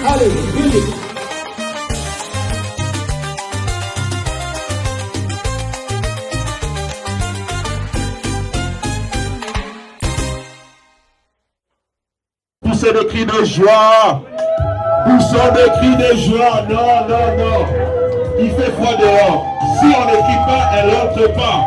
Allez, musique. Poussez des cris de joie. Poussons des cris de joie. Non, non, non. Il fait froid dehors. Si on ne crie pas, elle n'entre pas.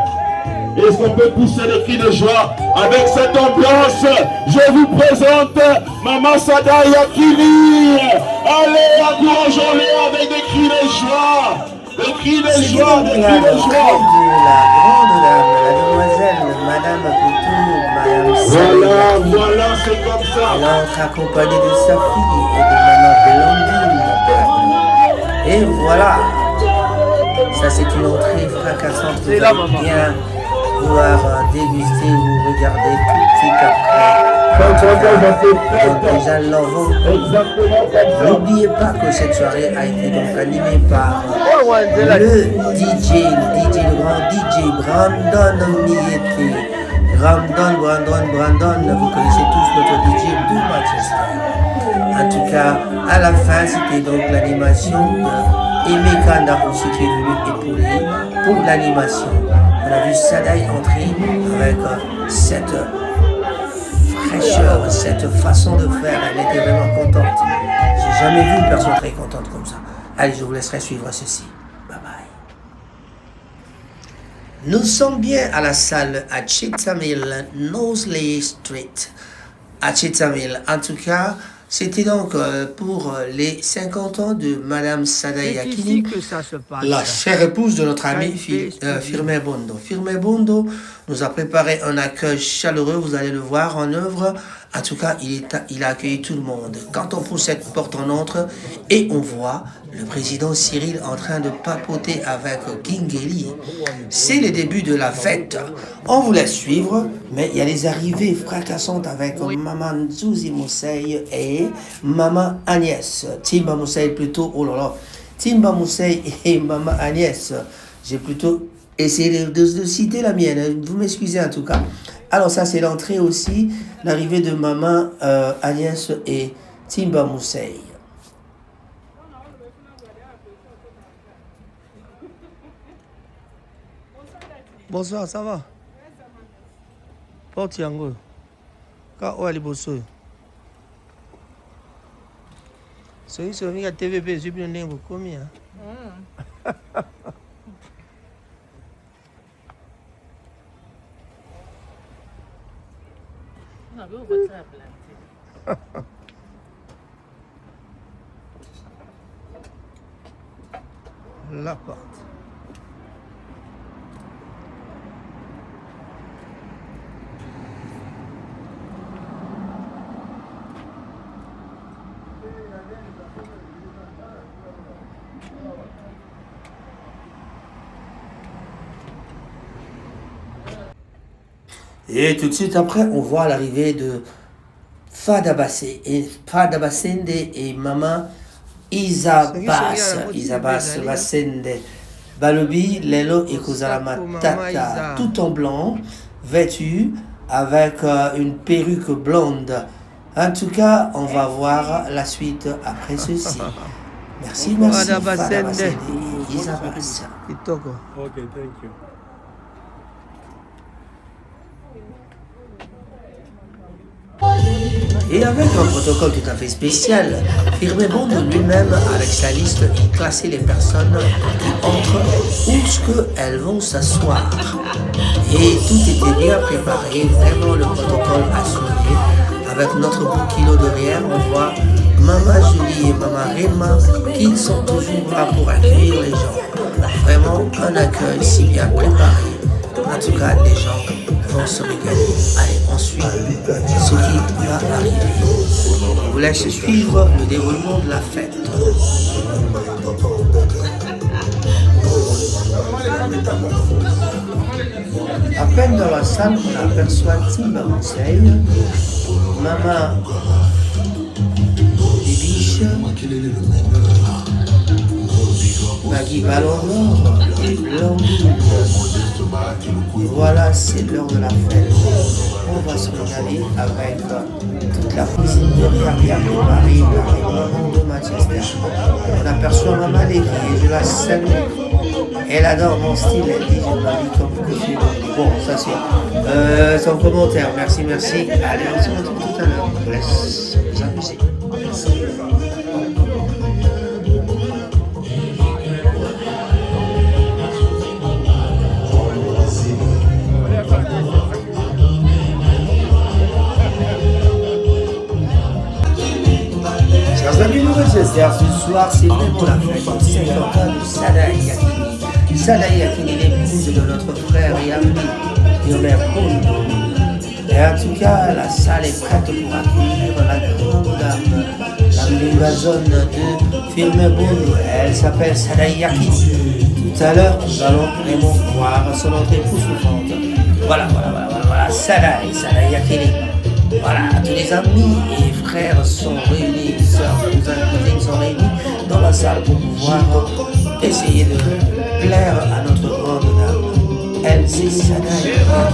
Est-ce qu'on peut pousser des cris de joie avec cette ambiance? Je vous présente Maman Sada Yakini. Allez, encourageons-les avec des cris de joie. Des cris de joie, des cris de joie. La grande dame, la demoiselle, Madame Couture, Madame Voilà, voilà, c'est comme ça. Elle entre accompagnée de sa fille et de Maman Blondine. Et voilà. Ça, c'est une entrée fracassante. Vous allez bien pouvoir déguster ou regarder tout de suite après. Donc, déjà, l'envol. N'oubliez pas que cette soirée a été donc animée par le DJ, le grand DJ Brandon Mieti. Brandon, vous connaissez tous notre DJ de Manchester. En tout cas, à la fin, c'était donc l'animation de Aimé Kanda aussi qui est venu épauler pour l'animation. On a vu Sadaï entrer avec cette fraîcheur, cette façon de faire. Elle était vraiment contente. J'ai jamais vu une personne très contente comme ça. Allez, je vous laisserai suivre ceci. Bye bye. Nous sommes bien à la salle à Cheetah-Mill, Knowsley Street. À Cheetah-Mill. En tout cas, c'était donc pour les 50 ans de Madame Sadaï Yakini, la chère épouse de notre ami Firme Bondo. Firme Bondo nous a préparé un accueil chaleureux, vous allez le voir en œuvre. En tout cas, il a accueilli tout le monde. Quand on pousse cette porte, on entre et on voit le président Cyril en train de papoter avec Kingeli. C'est le début de la fête. On vous laisse suivre, mais il y a les arrivées fracassantes avec Maman Nzouzi Mousseï et Maman Agnès. Timba Mousseï plutôt, oh là là. Timba Mousseï et Maman Agnès. J'ai plutôt essayé de citer la mienne. Vous m'excusez en tout cas. Alors ça c'est l'entrée aussi, l'arrivée de Maman Agnès et Timba Mousseï. Bonsoir, ça va? Porte yango. Ka o ali boso. So yi so mi ka TVP zubi no nengo komi ha. La porte. Et tout de suite après, on voit l'arrivée de Fada Bassende et Maman Isabas Bassende. Balobi, Lelo et Kozalama Tata, tout en blanc, vêtu avec une perruque blonde. En tout cas, on va voir la suite après ceci. Merci, Fada Bassende et Isabas. Ok, thank you. Et avec un protocole tout à fait spécial, Firme Bondo lui-même, avec sa liste, il classait les personnes qui entrent où ce qu'elles vont s'asseoir. Et tout était bien préparé, vraiment le protocole assuré. Avec notre beau kilo derrière, on voit Maman Julie et Maman Rema qui sont toujours là pour accueillir les gens. Vraiment un accueil si bien préparé. En tout cas, les gens vont se régaler. Allez, on suit ce qui va arriver. On vous laisse suivre le déroulement de la fête. À peine dans la salle, on aperçoit Timba Mousseï, Maman Bibiche, Maggie Ballon d'Or et Blandine. Voilà là, c'est l'heure de la fête. On va se régaler avec toute la cuisine de Riaria préparée par les mamans de Manchester. On aperçoit Maman Légui et je la salue. Elle adore mon style, elle dit je m'habille comme que tu veux. Bon, ça c'est son commentaire. Merci, merci. Allez, on se retrouve tout à l'heure. Je vous laisse vous amuser. Chers amis de Manchester, ce soir c'est vraiment la fête. 50 ans de Sada Yakini. Sada Yakini, l'épouse de notre frère et ami, Lionel Bondo. Et en tout cas, la salle est prête pour accueillir la grande dame, la nouvelle zone de film Bondo. Elle s'appelle Sada Yakini. Tout à l'heure, nous allons vraiment voir son entrée époustouflante. Voilà, Sada et Sada Yakini. Voilà, tous les amis et frères sont réunis, sœurs, cousins, cousines sont réunis dans la salle pour pouvoir essayer de plaire à notre grande dame. Elle, c'est Sada Yakini.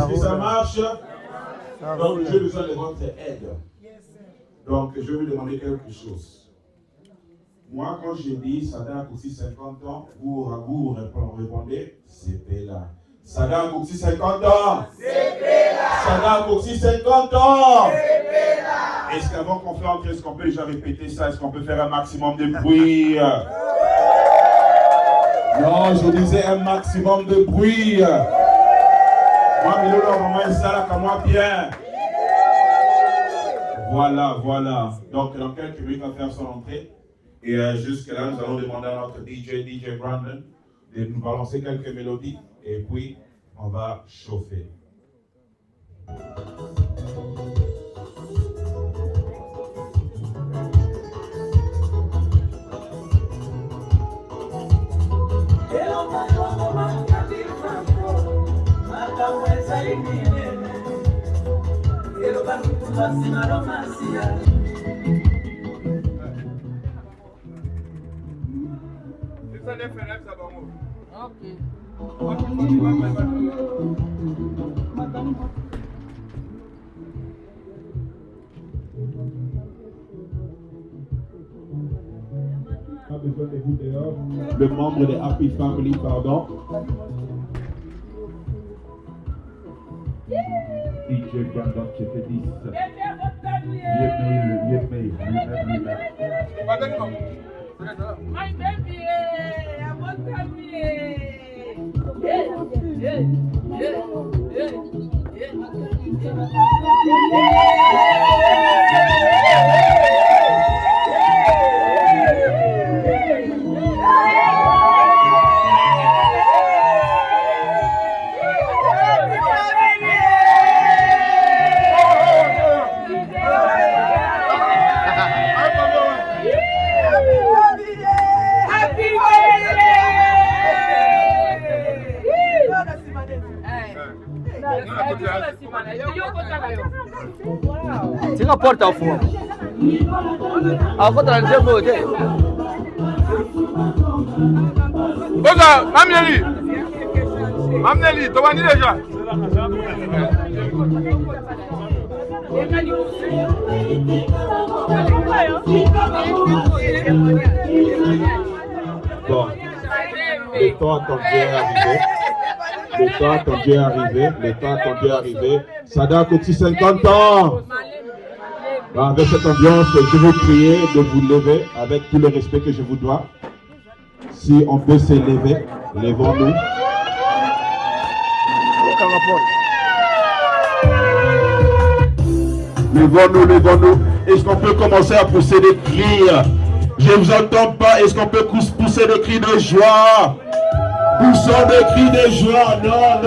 Est-ce que ça marche? Donc, j'ai besoin de votre aide. Donc, je vais vous demander quelque chose. Moi, quand j'ai dit Sada Kousi 50 ans, vous répondez, c'est Bella. Sada Kousi 50 ans. C'est Bella. Sada Kousi 50 ans. C'est Bella. Est-ce qu'avant qu'on fait entrer, est-ce qu'on peut déjà répéter ça? Est-ce qu'on peut faire un maximum de bruit? Non, je disais un maximum de bruit. Moi, mais là, vraiment, ça là, comme moi, bien. Voilà, voilà. Donc, dans quelques minutes, on va faire son entrée. Et jusque-là, nous allons demander à notre DJ Brandon, de nous balancer quelques mélodies. Et puis, on va chauffer. Pas besoin de vous dehors. Le membre de Happy Family, pardon. DJ Brandon, je te dis. My baby, I want to Tinha a porta ao fundo. A outra não deu de. Oga, Mamneli, tu vas dire déjà. Bon, le temps attendu est arrivé. Sada Kousi 50 ans. Avec cette ambiance, je vais prier de vous lever avec tout le respect que je vous dois. Si on peut s'élever, levons-nous. Levons-nous. Est-ce qu'on peut commencer à pousser des cris? Je ne vous entends pas. Est-ce qu'on peut pousser des cris de joie? Poussons des cris de joie. Non.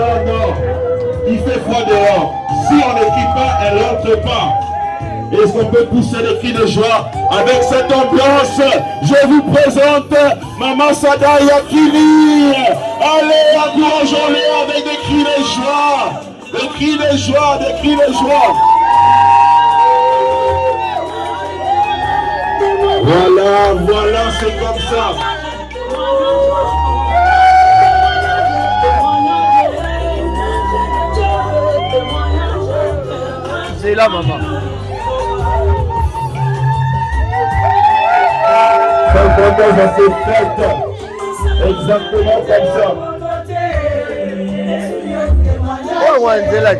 Il fait froid dehors. Si on ne crie pas, elle n'entre pas. Est-ce qu'on peut pousser des cris de joie avec cette ambiance? Je vous présente Maman Sada Yakini. Allez, encourageons-les avec des cris de joie. Des cris de joie. Voilà, c'est comme ça. C'est là, maman. 50 ans, ça s'est fait. Exactement comme ça. Oh, ouais, c'est là.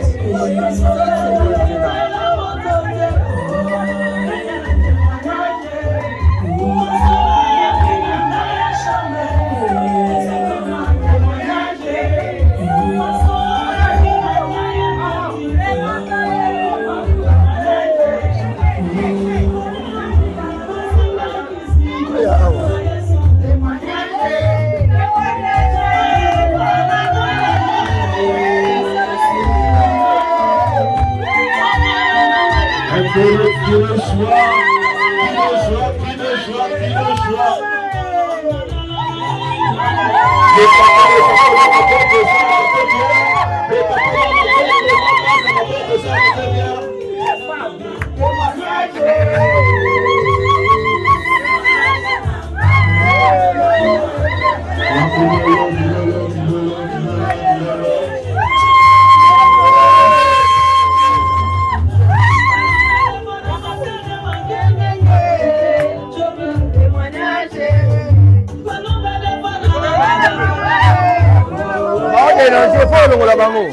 non, c'est pas le bango.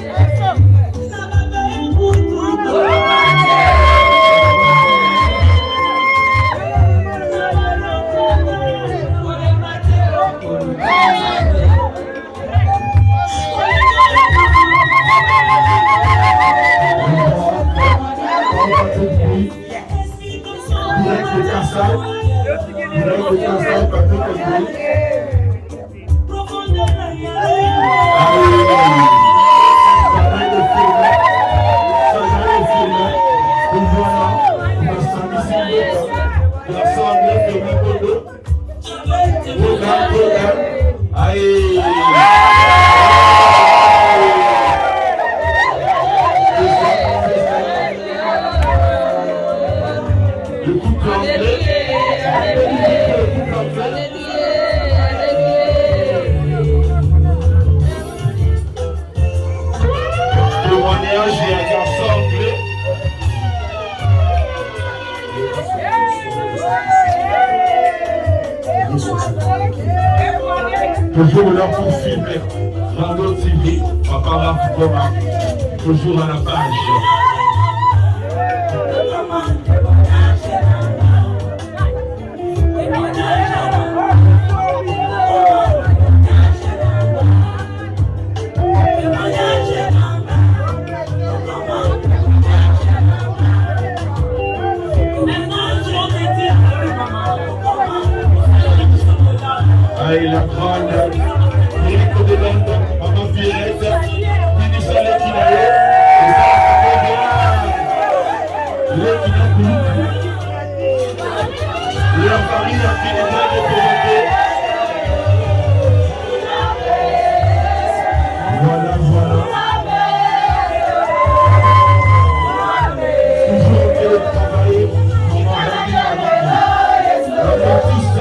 Toujours là pour filmer, Rando TV, Papa Rafgoma, toujours à la page. La grande Miracle de Londres, Maman Violette, ministre de l'Équinaïe, et en Paris, en Canada, voilà. Toujours télétravailler, Maman Rami, la artiste.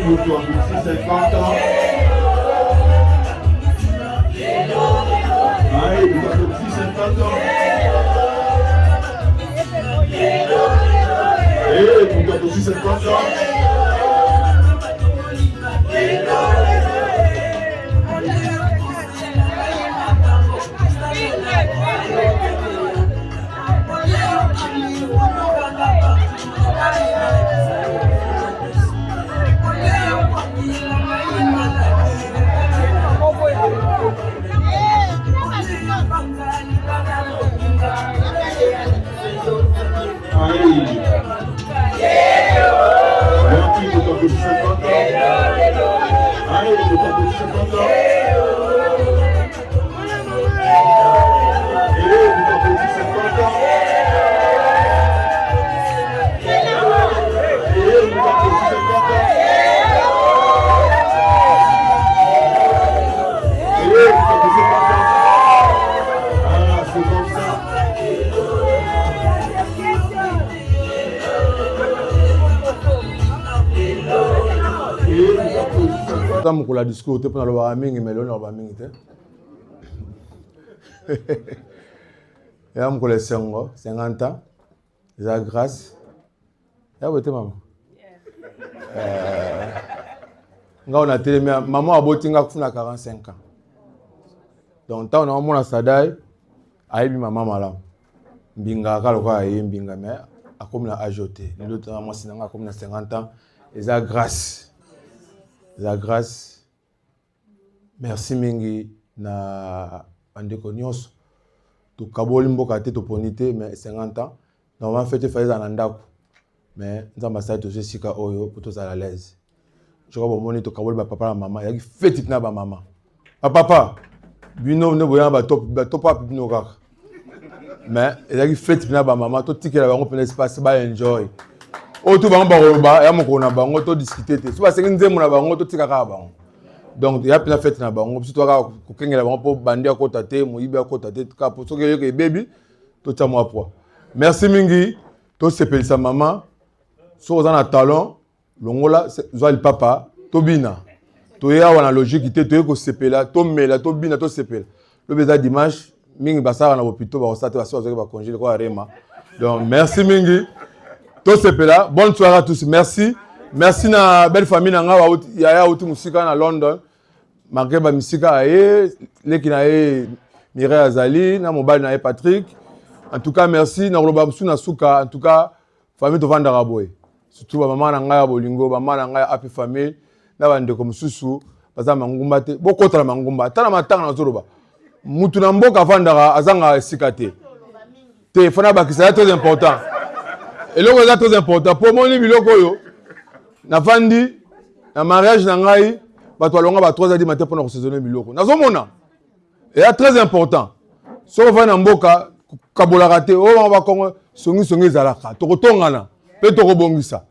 Moutouakoussi, 50 ans. Allez, Moutouakoussi, 50 ans. Et Moutouakoussi, 50 ans. Pour la discours, tu peux le voir mais l'on n'a pas mingi. Et on connaît 50 ans, la grâce. Et où était maman? On a télé, maman a beau tinga kufuna 45 ans. Donc tant on a mon asadai, aïe maman malam. Binga kalokwa aïe binga mais a comme la ajouté. L'autre moi sinanga comme la 50 ans, et la grâce. La grâce, merci mingi na andeko nyos. Tu kaboli mboka te to ponite mais 50 ans. Normalement fête faisait dans ndako. Mais nous ambassadeur to sika oyo pour tous à l'aise. Je crois bon to kaboli ba papa la maman, il y a fête na ba maman. Papa, bino ne boya ba top pas bino kaka. Mais il y a fête na ba maman, to tikela ba on peut espace ba enjoy. Otu bango baroba ya moko na bango to discuter te. Soba sengi nzemo na bango to tika ka bango. Donc il y a plein de fêtes na bango. Si toi ka kokengela bango po bandi ya kota te, moyibi ya kota te ka po soki yo ke baby to tia moi poa. Merci mingi. To sepelisa maman. So za na talent longola zo le papa to bina. To ya wana logique te to ko sepela, to mela, to bina, to sepela. Le beza dimanche mingi basara na hôpital ba osate ba so ba congé ko arema. Donc merci mingi. Tous ces là, bonne soirée à tous. Merci. Merci na belle famille na nga ya uti musika na London. Marqué ba musika e leki na e Mireille Azali na mobile na e Patrick. En tout cas merci na roba musu na suka. En tout cas famille to vanda raboy. Surtout ba maman na nga ya bolingo, ba maman na nga ya happy family na ba ndeko mususu baza mangumba te. Bokota na mangumba. Tana matanga na zoroba. Mutu na mboka vanda azanga sikate. Te fana bakisa très important. Et là, c'est très important. Pour moi, les biloko yo, na fandi, na mariage na ngai, bato alonga ba 3h du matin pour nous saisonner biloko. Na zomona. Et c'est très important. So va na mboka kabola raté, o va kongo songi zalaka. To kotongana, pe to kobongisa.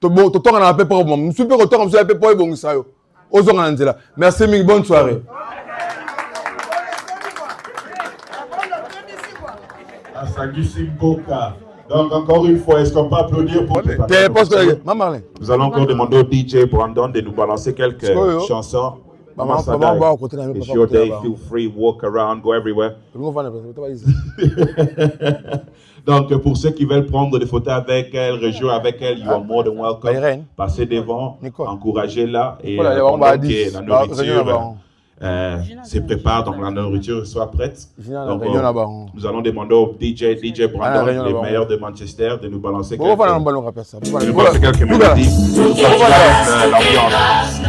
To tongana pe pour moi. Musu pe kotonga musu pe pour bongisa yo. Ozonga na nzela. Merci mingi, bonne soirée. Asagisi Boka. Donc, encore une fois, est-ce qu'on peut applaudir pour Nous allons encore demander au DJ Brandon de nous balancer quelques chansons. It's your day, feel free, walk around, go everywhere. Donc, pour ceux qui veulent prendre des photos avec elle, rejouer avec elle, you are more than welcome. Passez devant, encouragez-la et pendant que la nourriture se prépare, donc la nourriture soit prête. Donc, nous allons demander au DJ Brandon, les meilleurs de Manchester, de nous balancer quelques mélodies pour sortir l'ambiance.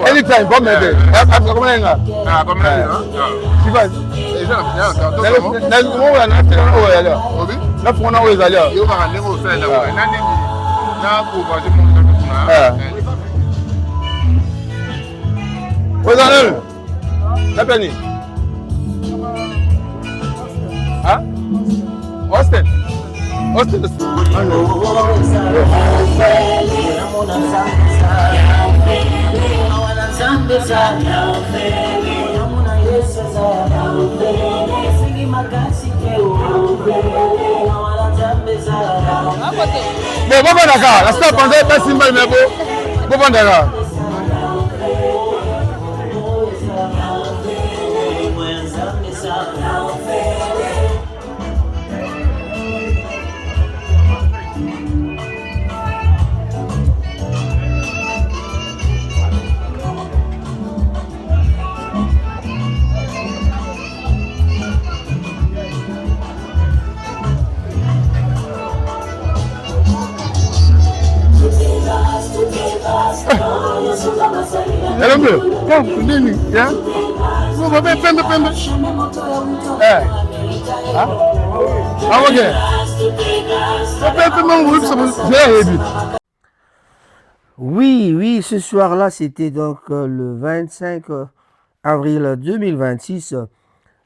Anytime, come here. Austin. Austin. Bon, papa Dakar, la star pendant pas Simba mais bon, papa Dakar. Hello, come, Nini, yeah? Go, go, pembe. Oui, ce soir-là, c'était donc le 25 avril 2026.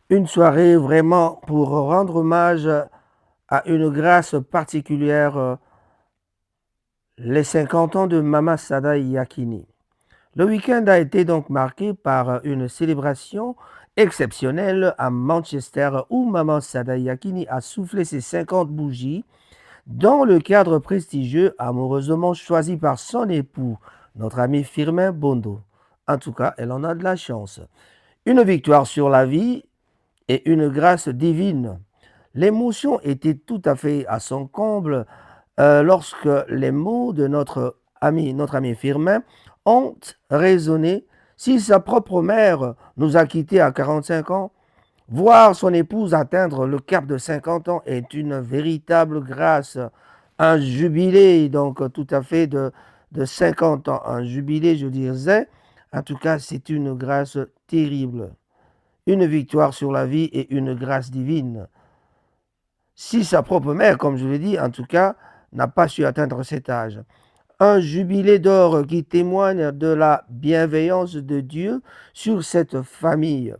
Une soirée vraiment pour rendre hommage à une grâce particulière, les 50 ans de Mama Sada Yakini. Le week-end a été donc marqué par une célébration exceptionnelle à Manchester où Mama Sada Yakini a soufflé ses 50 bougies dans le cadre prestigieux amoureusement choisi par son époux, notre ami Firmin Bondo. En tout cas, elle en a de la chance. Une victoire sur la vie et une grâce divine. L'émotion était tout à fait à son comble lorsque les mots de notre ami Firmin ont résonné. Si sa propre mère nous a quittés à 45 ans, voir son épouse atteindre le cap de 50 ans est une véritable grâce, un jubilé donc tout à fait de 50 ans, un jubilé je dirais, en tout cas c'est une grâce terrible, une victoire sur la vie et une grâce divine. Si sa propre mère, comme je l'ai dit, en tout cas, n'a pas su atteindre cet âge. Un jubilé d'or qui témoigne de la bienveillance de Dieu sur cette famille.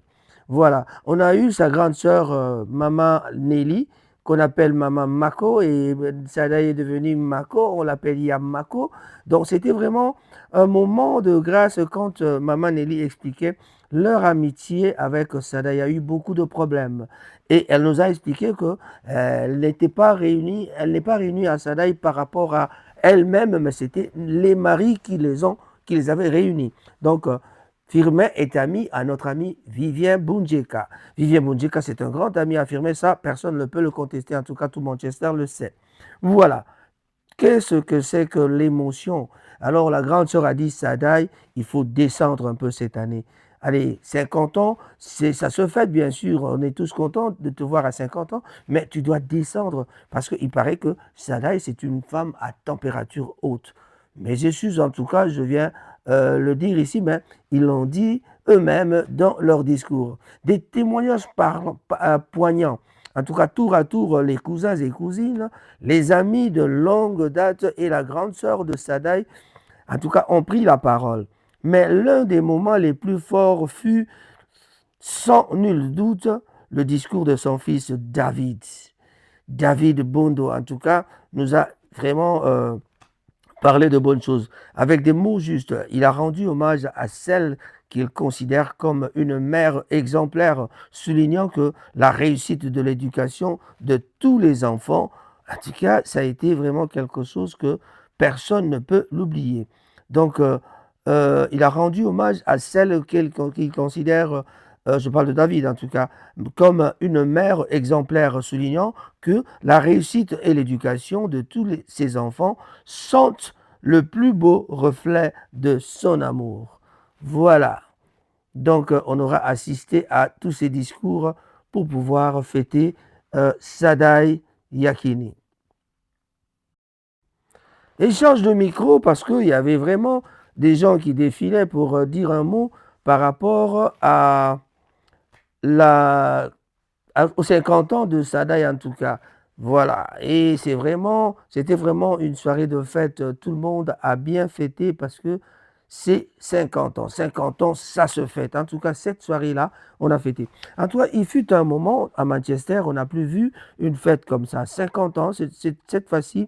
Voilà, on a eu sa grande sœur, Maman Nelly, qu'on appelle Maman Mako, et Sada est devenue Mako, on l'appelle Yam Mako. Donc c'était vraiment un moment de grâce quand Maman Nelly expliquait leur amitié avec Sada. Il y a eu beaucoup de problèmes. Et elle nous a expliqué qu'elle n'est pas réunie à Sada par rapport à elle-même, mais c'était les maris qui les avaient réunis. Donc, Firmin est ami à notre ami Vivien Bunjeka. Vivien Bunjeka, c'est un grand ami à Firmin, ça, personne ne peut le contester, en tout cas tout Manchester le sait. Voilà. Qu'est-ce que c'est que l'émotion? Alors la grande sœur a dit, Sadaï, il faut descendre un peu cette année. Allez, 50 ans, ça se fait bien sûr, on est tous contents de te voir à 50 ans, mais tu dois descendre parce qu'il paraît que Sadaï, c'est une femme à température haute. Mais je suis en tout cas, je viens le dire ici, mais ils l'ont dit eux-mêmes dans leur discours. Des témoignages poignants. En tout cas, tour à tour, les cousins et cousines, les amis de longue date et la grande sœur de Sadaï, en tout cas, ont pris la parole. Mais l'un des moments les plus forts fut, sans nul doute, le discours de son fils David. David Bondo, en tout cas, nous a vraiment parlé de bonnes choses. Avec des mots justes, il a rendu hommage à celle qu'il considère comme une mère exemplaire, soulignant que la réussite de l'éducation de tous les enfants, en tout cas, ça a été vraiment quelque chose que personne ne peut l'oublier. Donc, il a rendu hommage à celle qu'il considère, je parle de David en tout cas, comme une mère exemplaire, soulignant que la réussite et l'éducation de tous ses enfants sont le plus beau reflet de son amour. Voilà. Donc, on aura assisté à tous ces discours pour pouvoir fêter Sadaï Yakini. Et change de micro parce qu'il y avait vraiment des gens qui défilaient pour dire un mot par rapport aux 50 ans de Sadaï en tout cas. Voilà, et c'était vraiment une soirée de fête. Tout le monde a bien fêté parce que ses 50 ans. 50 ans, ça se fête. En tout cas, cette soirée-là, on a fêté. En tout cas, il fut un moment à Manchester, on n'a plus vu une fête comme ça. 50 ans, cette fois-ci,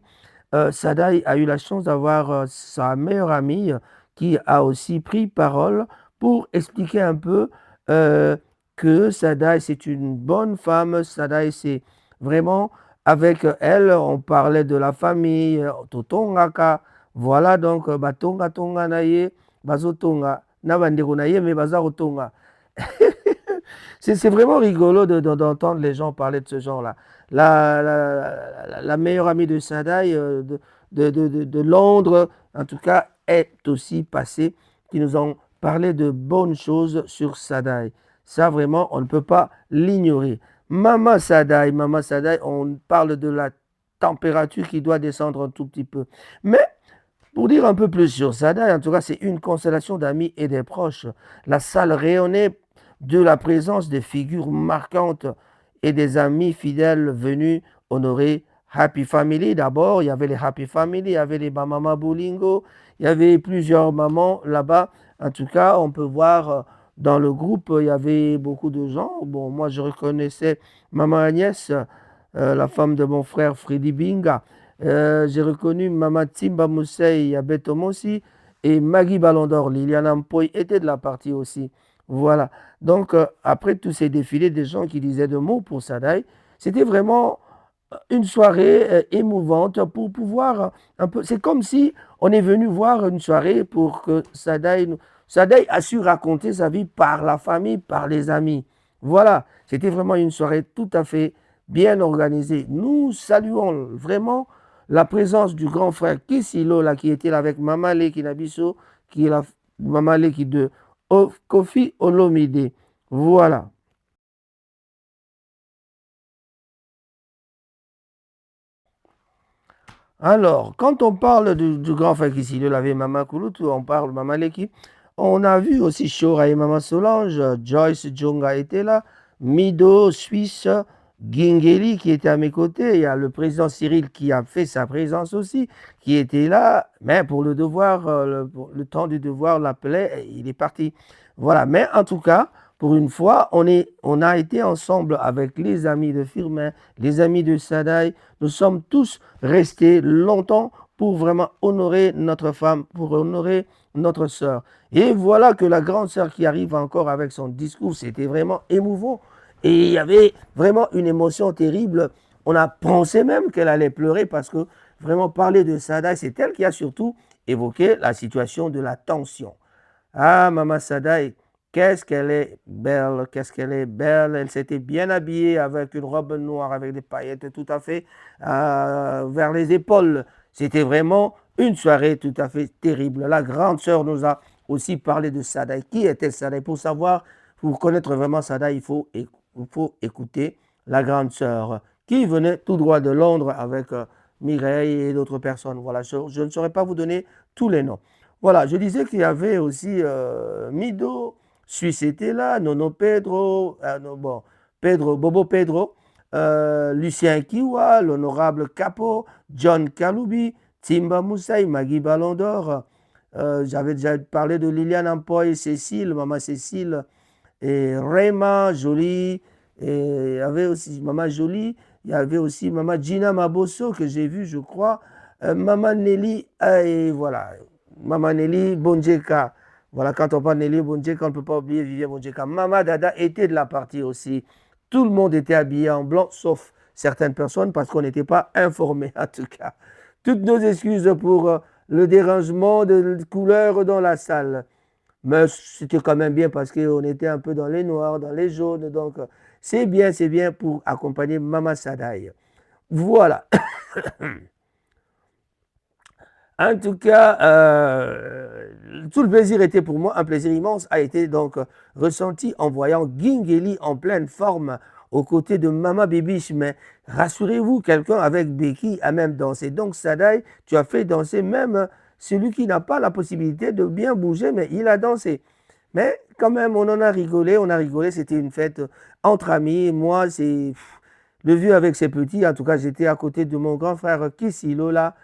Sadaï a eu la chance d'avoir sa meilleure amie qui a aussi pris parole pour expliquer un peu que Sadaï, c'est une bonne femme. Sadaï, c'est vraiment, avec elle, on parlait de la famille, Totongaka. Voilà donc, Batonga Tonga Naye, Bazotonga, Nabandeko Naye, mais Bazarotonga. C'est vraiment rigolo d'entendre les gens parler de ce genre-là. La meilleure amie de Sadaï de Londres, en tout cas, est aussi passée, qui nous ont parlé de bonnes choses sur Sadaï. Ça, vraiment, on ne peut pas l'ignorer. Mama Sadaï, on parle de la température qui doit descendre un tout petit peu. Mais, pour dire un peu plus sur Sadaï, en tout cas, c'est une constellation d'amis et des proches. La salle rayonnait de la présence des figures marquantes et des amis fidèles venus honorer Happy Family. D'abord, il y avait les Happy Family, il y avait les Bamama Bolingo, il y avait plusieurs mamans là-bas. En tout cas, on peut voir dans le groupe, il y avait beaucoup de gens. Bon, moi, je reconnaissais Maman Agnès, la femme de mon frère Freddy Binga. J'ai reconnu Maman Timba Moussei Abetomosi et Maggie Ballon d'Or. Liliana Mpoy était de la partie aussi. Voilà. Donc, après tous ces défilés des gens qui disaient de mots pour Sadaï, c'était vraiment une soirée émouvante pour pouvoir un peu. C'est comme si on est venu voir une soirée pour que Sadaï a su raconter sa vie par la famille, par les amis. Voilà. C'était vraiment une soirée tout à fait bien organisée. Nous saluons vraiment la présence du grand frère Kisilo, là, qui était là avec Mama Leki Nabiso, qui est la Mama Leki de Kofi Olomide. Voilà. Alors, quand on parle du grand frère Kisilo, l'avait Mama Kulutu, on parle Mama Leki. On a vu aussi Shora et Mama Solange, Joyce Djonga était là, Mido, Suisse, Gingeli qui était à mes côtés, il y a le président Cyril qui a fait sa présence aussi, qui était là, mais pour le devoir, le temps du devoir l'appelait, il est parti. Voilà, mais en tout cas, pour une fois, on a été ensemble avec les amis de Firmin, les amis de Sadaï, nous sommes tous restés longtemps pour vraiment honorer notre femme, pour honorer notre sœur. Et voilà que la grande sœur qui arrive encore avec son discours, c'était vraiment émouvant. Et il y avait vraiment une émotion terrible. On a pensé même qu'elle allait pleurer parce que vraiment parler de Sadaï, c'est elle qui a surtout évoqué la situation de la tension. Ah, Maman Sadaï, qu'est-ce qu'elle est belle, qu'est-ce qu'elle est belle. Elle s'était bien habillée avec une robe noire, avec des paillettes tout à fait vers les épaules. C'était vraiment une soirée tout à fait terrible. La grande sœur nous a aussi parlé de Sadaï. Qui était Sadaï? Pour savoir, pour connaître vraiment Sadaï, il faut écouter la grande sœur qui venait tout droit de Londres avec Mireille et d'autres personnes. Voilà, je ne saurais pas vous donner tous les noms. Voilà, je disais qu'il y avait aussi Mido, Suisse était là, Nono Pedro, Bobo Pedro, Lucien Kiwa, l'honorable Capo, John Kaloubi, Timba Moussaï, Maggie Ballon d'Or. J'avais déjà parlé de Liliane Ampoy, Cécile, Maman Cécile, et Rema, Jolie, et il y avait aussi Maman Jolie, il y avait aussi Maman Gina Mabosso que j'ai vu, je crois, Maman Nelly, et voilà, Maman Nelly Bonjeka. Voilà, quand on parle de Nelly Bonjeka, on ne peut pas oublier Viviane Bonjeka. Maman Dada était de la partie aussi. Tout le monde était habillé en blanc, sauf certaines personnes, parce qu'on n'était pas informés, en tout cas. Toutes nos excuses pour le dérangement de couleurs dans la salle. Mais c'était quand même bien parce qu'on était un peu dans les noirs, dans les jaunes. Donc, c'est bien pour accompagner Mama Sadaï. Voilà. En tout cas, tout le plaisir était pour moi, un plaisir immense a été donc ressenti en voyant Gingeli en pleine forme aux côtés de Mama Bibiche. Mais rassurez-vous, quelqu'un avec Becky a même dansé. Donc Sadaï, tu as fait danser même celui qui n'a pas la possibilité de bien bouger, mais il a dansé. Mais quand même, on en a rigolé, c'était une fête entre amis. Moi, c'est le vieux avec ses petits. En tout cas, j'étais à côté de mon grand frère Kisilo là,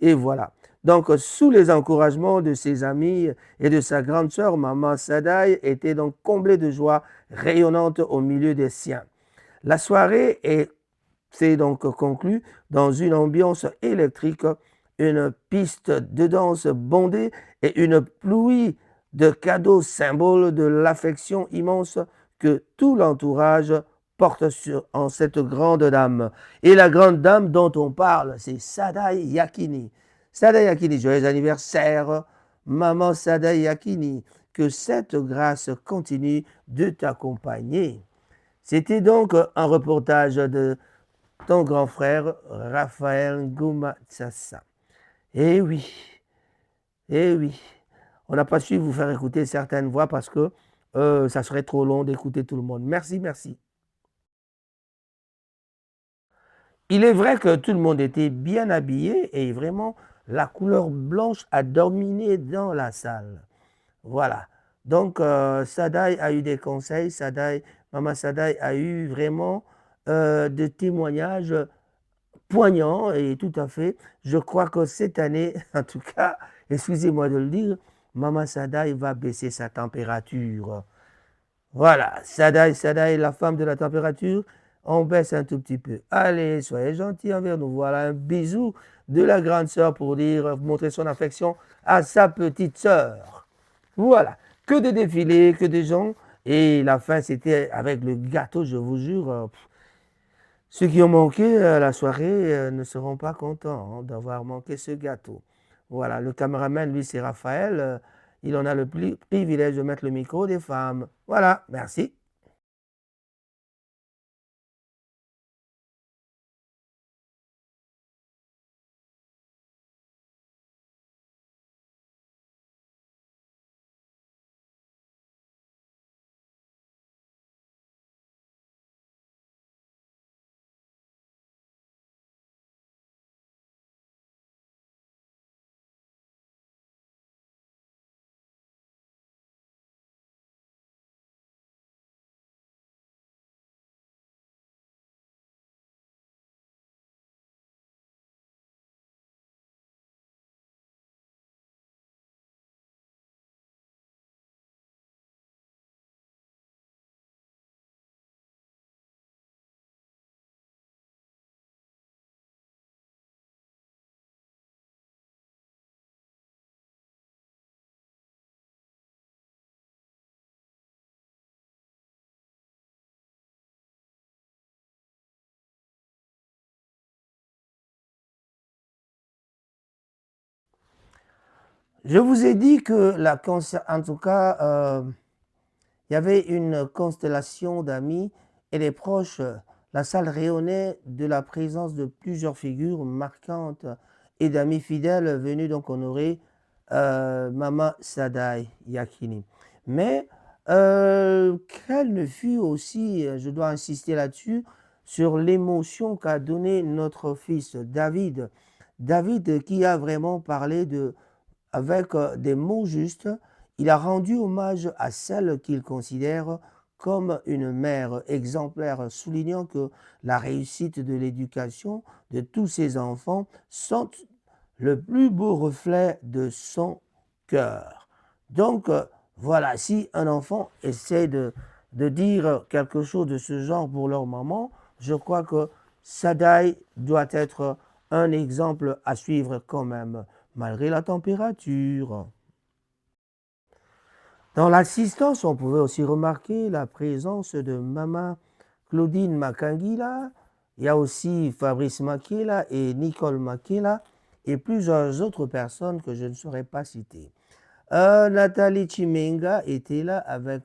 et voilà. Donc, sous les encouragements de ses amis et de sa grande sœur, Maman Sadaï était donc comblée de joie rayonnante au milieu des siens. La soirée s'est donc conclue dans une ambiance électrique, une piste de danse bondée et une pluie de cadeaux, symbole de l'affection immense que tout l'entourage porte en cette grande dame. Et la grande dame dont on parle, c'est Sadaï Yakini. Sadaï Yakini, joyeux anniversaire, Maman Sadaï Yakini. Que cette grâce continue de t'accompagner. C'était donc un reportage de ton grand frère Raphaël Gouma-Tsassa. Eh oui, eh oui. On n'a pas su vous faire écouter certaines voix parce que ça serait trop long d'écouter tout le monde. Merci, merci. Il est vrai que tout le monde était bien habillé et vraiment la couleur blanche a dominé dans la salle. Voilà. Donc, Sadaï a eu des conseils, Maman Sadaï a eu vraiment des témoignages poignants et tout à fait. Je crois que cette année, en tout cas, excusez-moi de le dire, Maman Sadaï va baisser sa température. Voilà, Sadaï, la femme de la température, on baisse un tout petit peu. Allez, soyez gentils envers nous. Voilà un bisou de la grande sœur pour montrer son affection à sa petite sœur. Voilà, que de défilés, que de gens. Et la fin, c'était avec le gâteau, je vous jure. Ceux qui ont manqué la soirée ne seront pas contents d'avoir manqué ce gâteau. Voilà, le caméraman, lui, c'est Raphaël. Il en a le privilège de mettre le micro des femmes. Voilà, merci. Je vous ai dit que en tout cas, il y avait une constellation d'amis et des proches. La salle rayonnait de la présence de plusieurs figures marquantes et d'amis fidèles venus donc honorer Maman Sadaï Yakini. Mais quelle ne fut aussi, je dois insister là-dessus, sur l'émotion qu'a donnée notre fils David. David qui a vraiment parlé avec des mots justes, il a rendu hommage à celle qu'il considère comme une mère exemplaire, soulignant que la réussite de l'éducation de tous ses enfants sont le plus beau reflet de son cœur. Donc, voilà, si un enfant essaie de dire quelque chose de ce genre pour leur maman, je crois que Sadaï doit être un exemple à suivre quand même, malgré la température. Dans l'assistance, on pouvait aussi remarquer la présence de Maman Claudine Makangila, il y a aussi Fabrice Makela et Nicole Makela et plusieurs autres personnes que je ne saurais pas citer. Nathalie Chimenga était là avec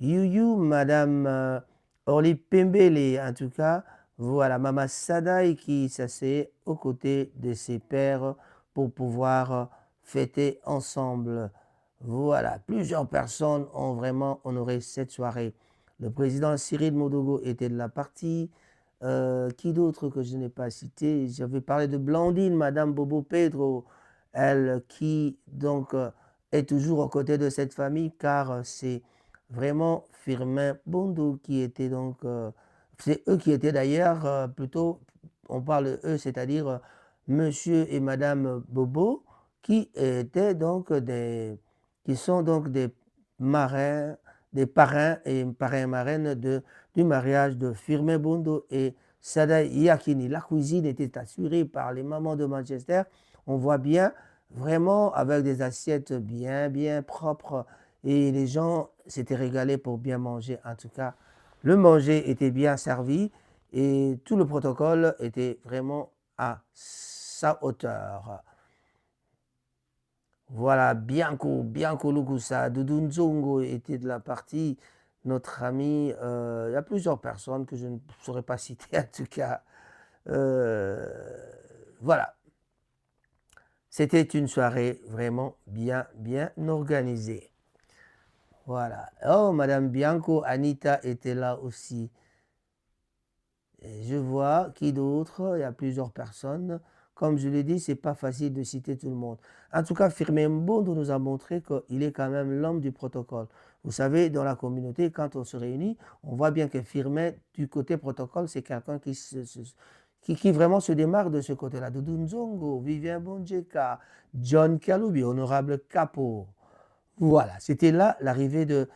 Yuyu, Madame Orly Pembele, en tout cas, voilà, Maman Sadaï qui s'asseyait aux côtés de ses pères pour pouvoir fêter ensemble. Voilà, plusieurs personnes ont vraiment honoré cette soirée. Le président Cyril Modogo était de la partie. Qui d'autre que je n'ai pas cité? J'avais parlé de Blandine, Madame Bobo Pedro, elle qui donc est toujours aux côtés de cette famille car c'est vraiment Firmin Bondo qui était donc, c'est eux qui étaient d'ailleurs plutôt, on parle de eux, c'est-à-dire Monsieur et Madame Bobo, qui sont donc des marrains, des parrains et marraines du mariage de Firmin Bondo et Sada Yakini. La cuisine était assurée par les mamans de Manchester. On voit bien, vraiment, avec des assiettes bien propres. Et les gens s'étaient régalés pour bien manger. En tout cas, le manger était bien servi et tout le protocole était vraiment à sa hauteur. Voilà, Bianco Lukusa, Doudou Nzongo était de la partie, notre ami. Il y a plusieurs personnes que je ne saurais pas citer, en tout cas. Voilà. C'était une soirée vraiment bien organisée. Voilà. Oh, Madame Bianco, Anita était là aussi. Et je vois qui d'autre, il y a plusieurs personnes. Comme je l'ai dit, ce n'est pas facile de citer tout le monde. En tout cas, Firmin Bondo nous a montré qu'il est quand même l'homme du protocole. Vous savez, dans la communauté, quand on se réunit, on voit bien que Firmin, du côté protocole, c'est quelqu'un qui vraiment se démarque de ce côté-là. Doudou Nzongo, Vivien Bonjeka, John Kaloubi, honorable Capo. Voilà, c'était là l'arrivée de...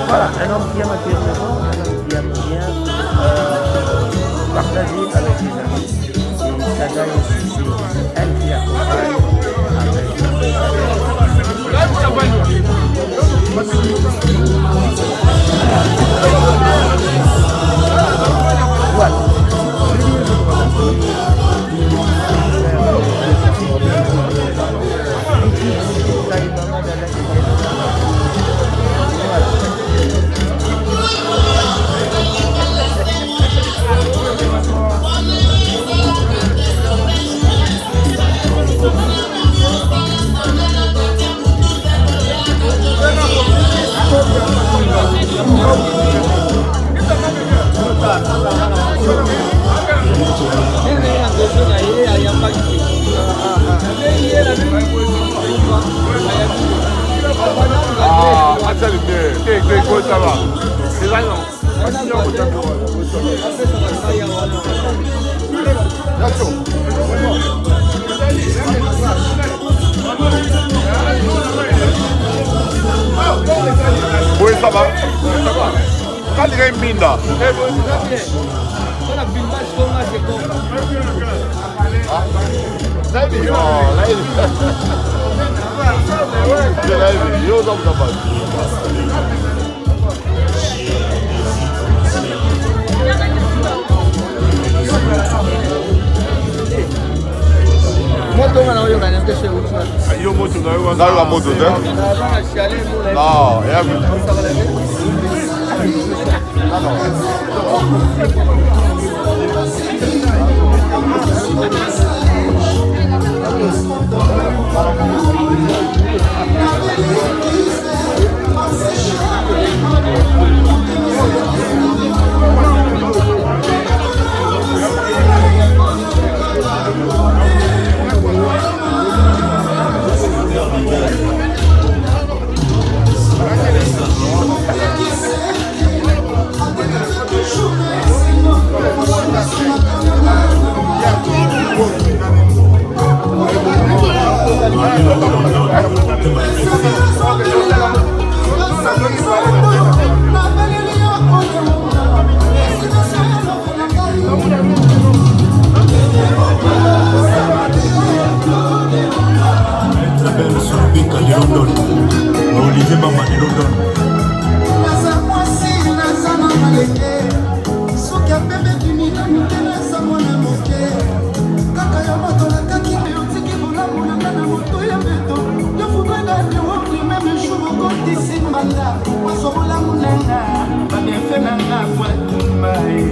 Voilà, un homme qui aime accueillir les gens, un homme qui aime bien partager avec les amis. Et ça gagne aussi, c'est elle qui accompagne Oui, ça va. Quand il y a une mine là. Io moto non la moto, no, è Olivier Mama de London.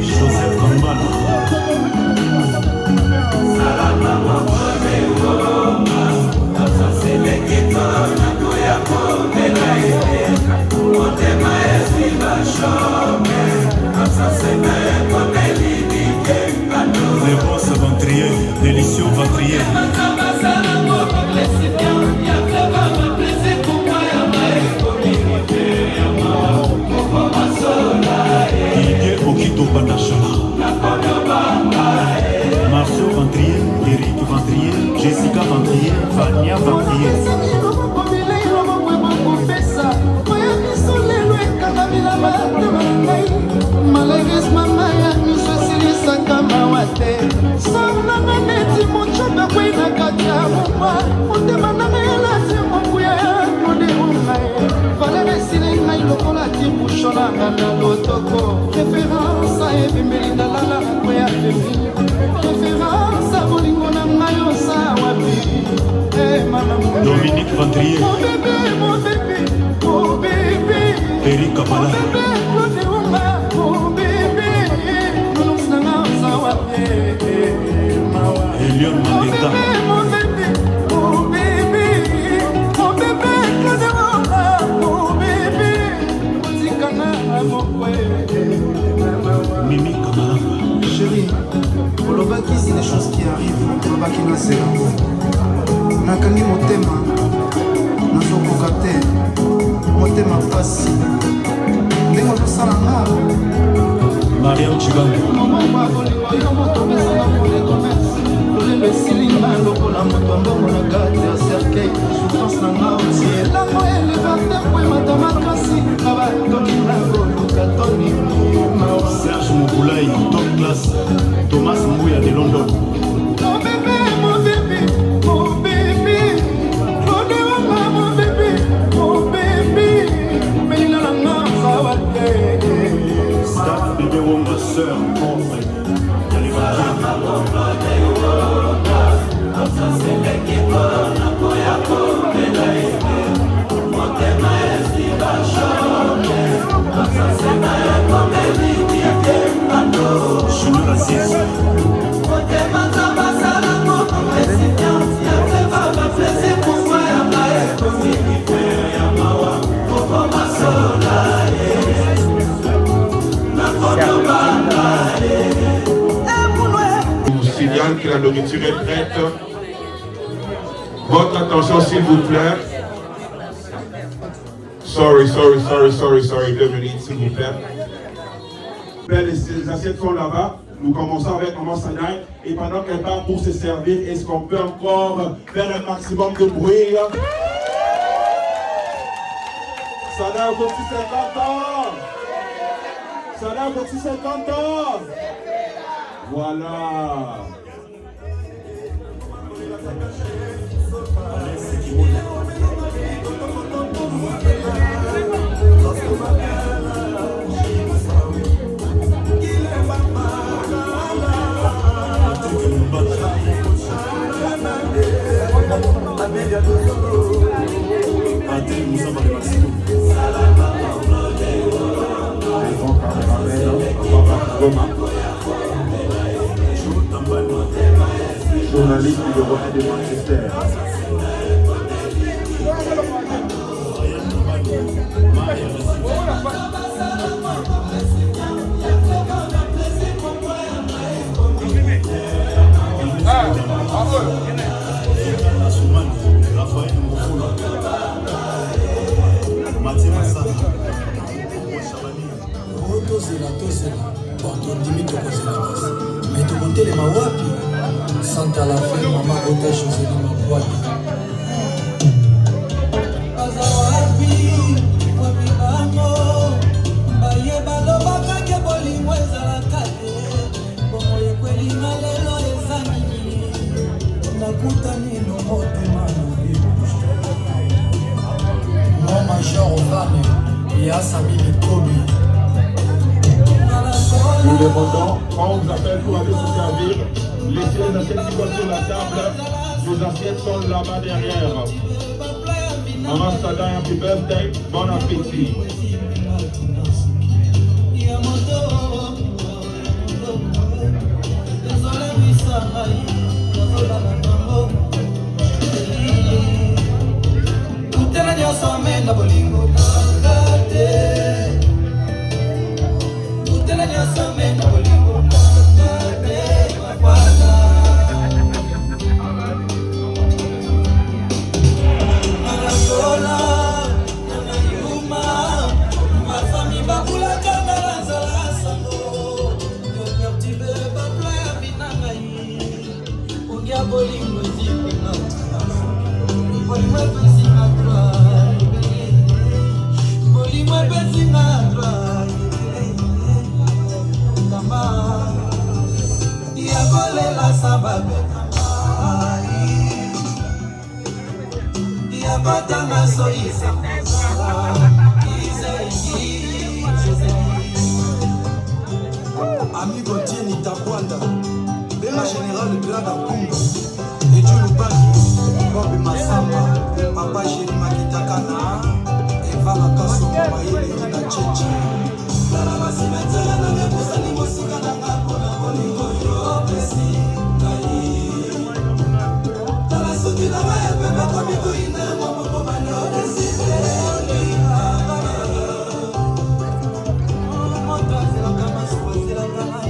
Joseph Kambala. Dominique Vandrier, Eric Kabala, Elion Mandeka, Mimi Kamala. Chérie, Olobaki, c'est des choses qui arrivent. Olobaki na Zélango. Nakangi motema, nazokoka te. Motema pasi. Ndenge ozosala nga. Mariam Chibango. Lolelo esilinga lokola moto ambongo na kati ya cercueil. Souffrance na nga oti elango elevate po emata makasi. Abatoki na koluka toni. Serge Moukoulaï, top class. Thomas Mbouya de London. Mon bébé, mon bébé, mon bébé. Mon bébé, mon bébé. Mais il a la main, ça va bien. Staff bébé Wonga, sœur, pauvre. Junior Aziz. Je vous signale que la nourriture est prête. Votre attention s'il vous plaît. Sorry, 2 minutes s'il vous plaît. Les assiettes sont là-bas. Nous commençons avec Maman Sadaï. Et pendant qu'elle part pour se servir, est-ce qu'on peut encore faire un maximum de bruit? Sadaï, faut-tu 50 ans? Sadaï, faut-tu 50 ans? Voilà. Journaliste du Rocher de Manchester. Mais tu comptes les mawapi sans à la fin maman Bota Joséline Mawapi. Mon major Ovane et Asami Kobi. Nous demandons, quand on vous appelle pour aller se servir, laissez les assiettes qui sont sur la table. Vos assiettes sont là-bas derrière. Maman Sadaï, happy birthday, bon appétit. Kaka Kungo Eju Lubaki Bob Masamba Papa Jéri Makita Kana Eva Makaso Mayele Kina Cheche Tala basimetela na ngebusa ni mosika na ngapo na bolingo yo pesi Tala suki na waya pepe kwa miku ine Mamo komane o deside Moto azela kama suwa zela kama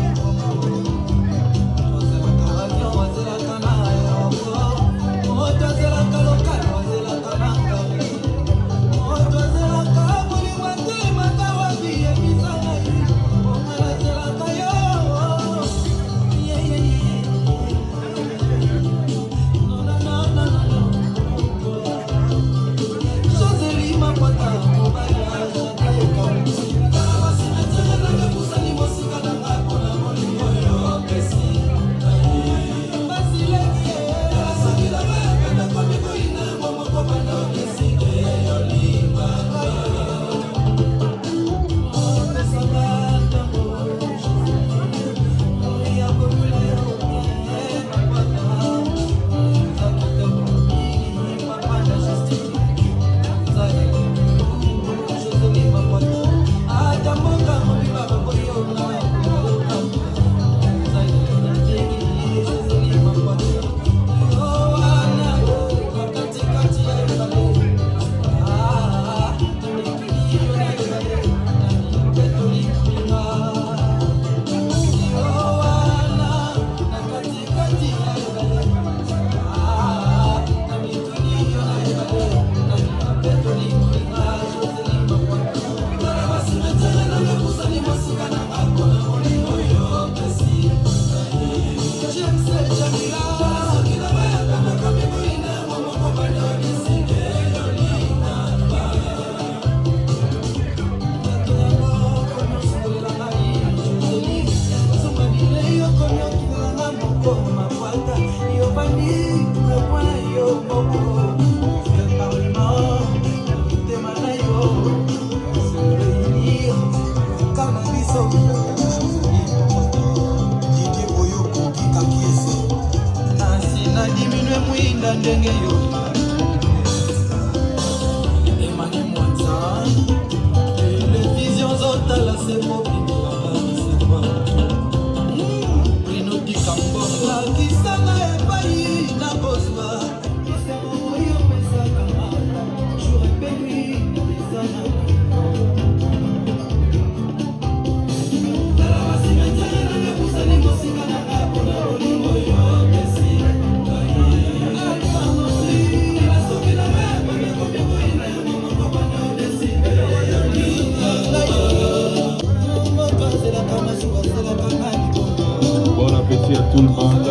Bon appétit à tout le monde.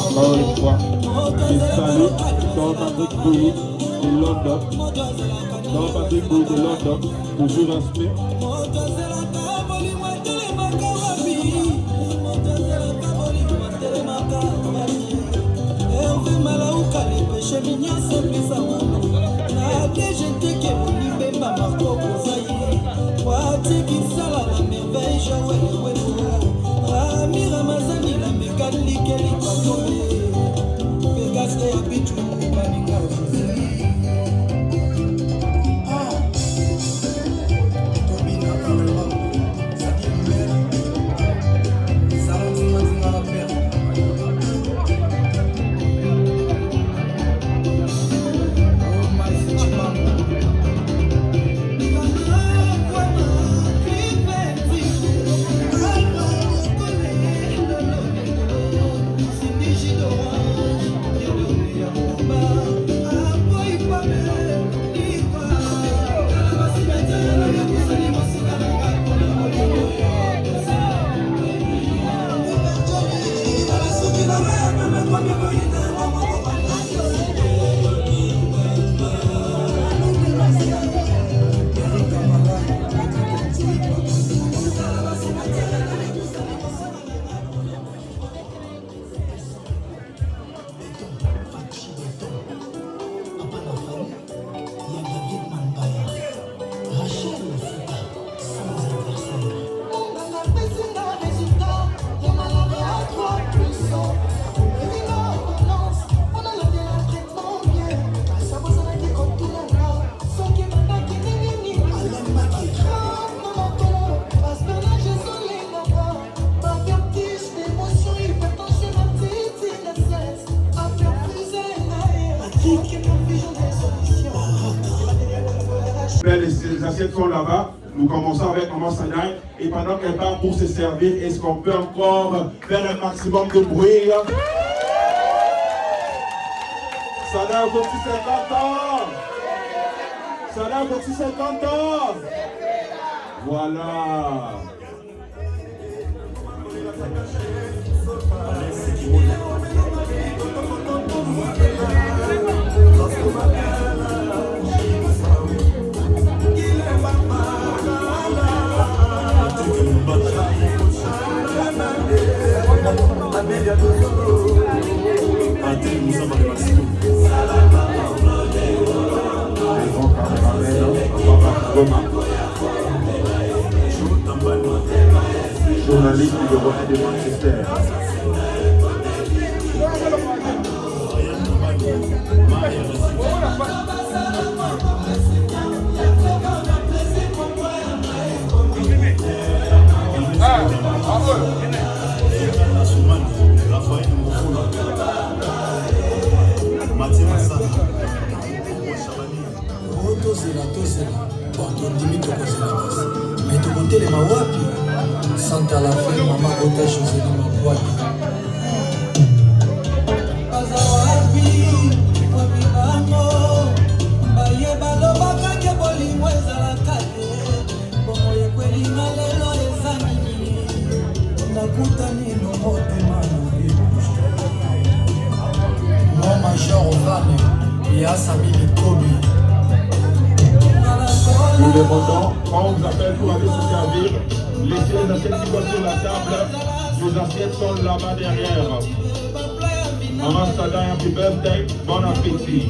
Encore une fois, je salue Don Patrick Bouilly de London. Don Patrick Bouilly de London, toujours inspiré. Baby assiettes sont là-bas. Nous commençons avec Maman Sadaï. Et pendant qu'elle part pour se servir, est-ce qu'on peut encore faire un maximum de bruit? Sadaï, pour 50 ans. Sadaï, pour 50 ans. Voilà. Journaliste du Royaume de Manchester. Mais tu comptes les mawapi, Santa la fée, maman Bota Josélie Mabouaki. Mon major Ovane, Yasami Kobi. Nous demandons, quand on vous appelle pour aller se servir, laissez les assiettes qui sont sur la table. Les assiettes sont là-bas derrière. Maman Sada, happy birthday, bon appétit.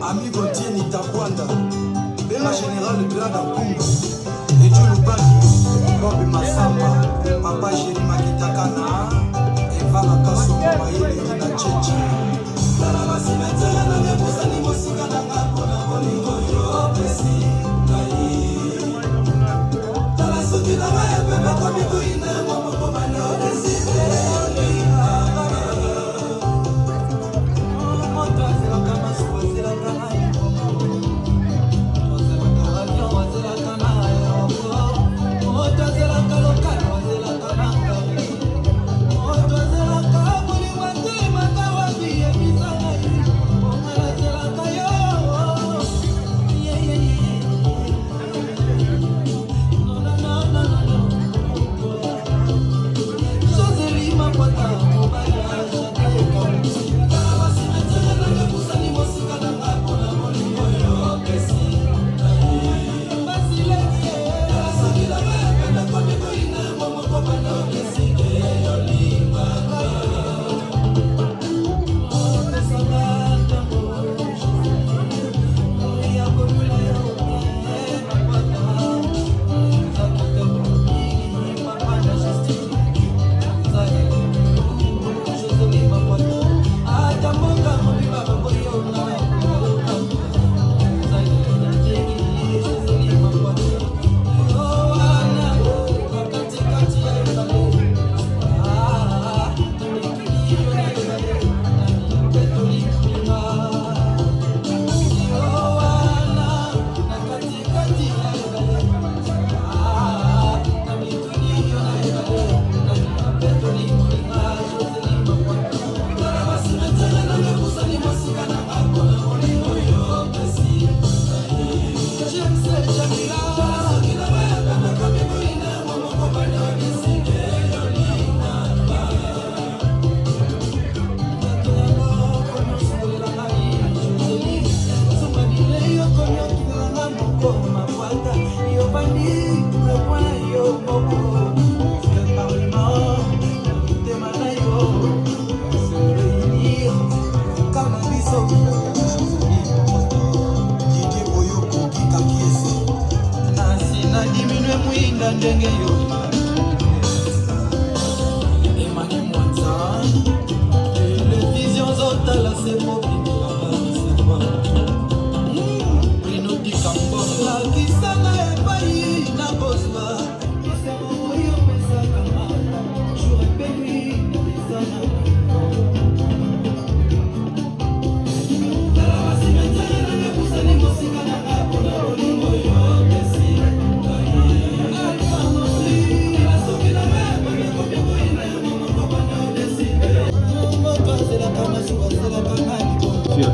Ami Gauthier Nitakwanda, Bella Général de Grade à Kumbo, et Dieu Lubaki, Bob Massamba, Papa Chéri Makitakana, Eva Nakaso, Maïle Rina Tchétché.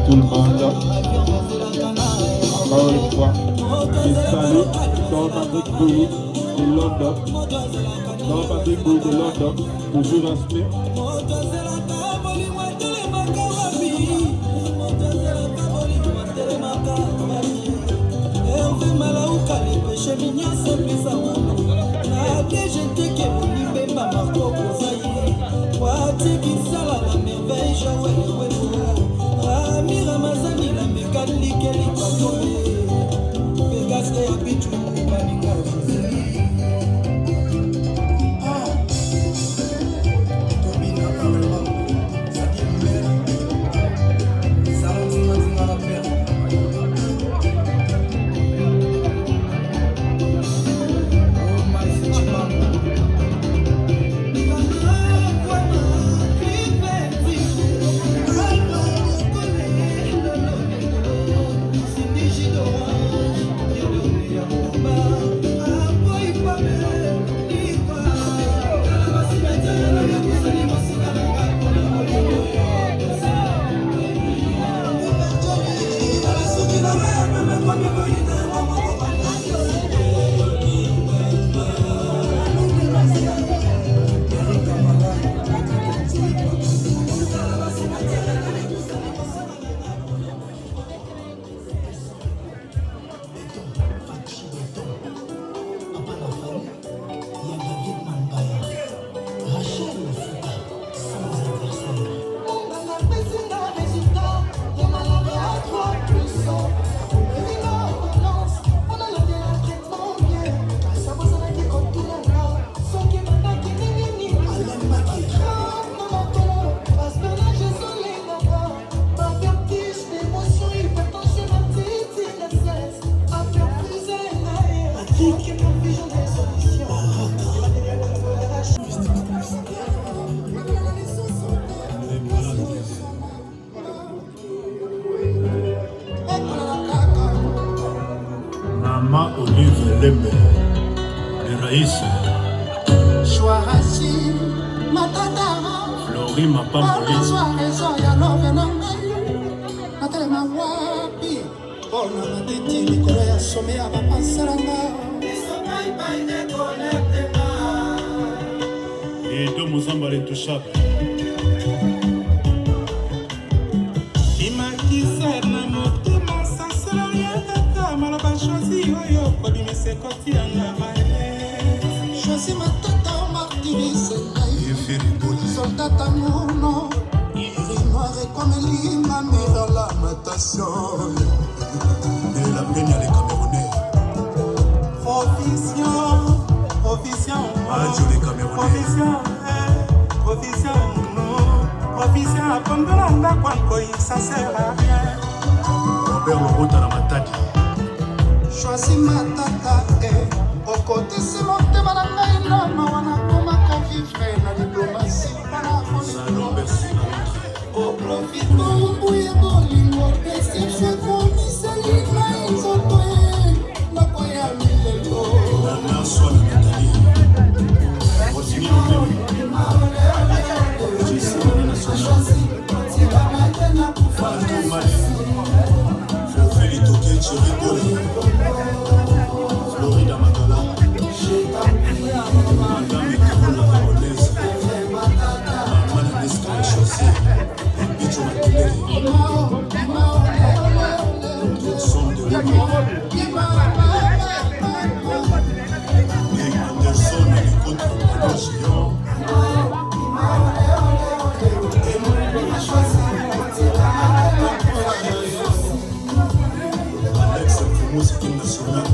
Tout le monde, encore une fois, et salut dans Patrick Bouy de London, dans Patrick Bouy de London, toujours respect. Mama Olive Lembe, le Raïs, Flori Mapamboli, et deux Mozamba les touchables. Choisis ma tata martyrise, soldat d'amour, non. Il noir et comme il m'a mis dans la natation. Et la peine à les Camerounais. Provision, provision, provision, abandonnant quoi, ça sert à rien. Robert Lorota na Matadi. Choisis ma tata, au côté c'est mon thème à la main, non, on a comme un convive, la diplomatie, pas la folie. Au profit, on bouille, bolingo, c'est je connais, c'est l'île, ils ont pris, la poya, mille euros. La nation de Nathalie. Rosini Lomé. Jessie National. Fatou Mali. Fofeli Toké, Thierry Golé. Florida Magala. Madame Ekabona Caronaise. Maman Nesca Chaussée. Bicho Matulé. Johnson de Lima. Et Anderson et les contre Panochion. Alex Fumo, c'est une nationale.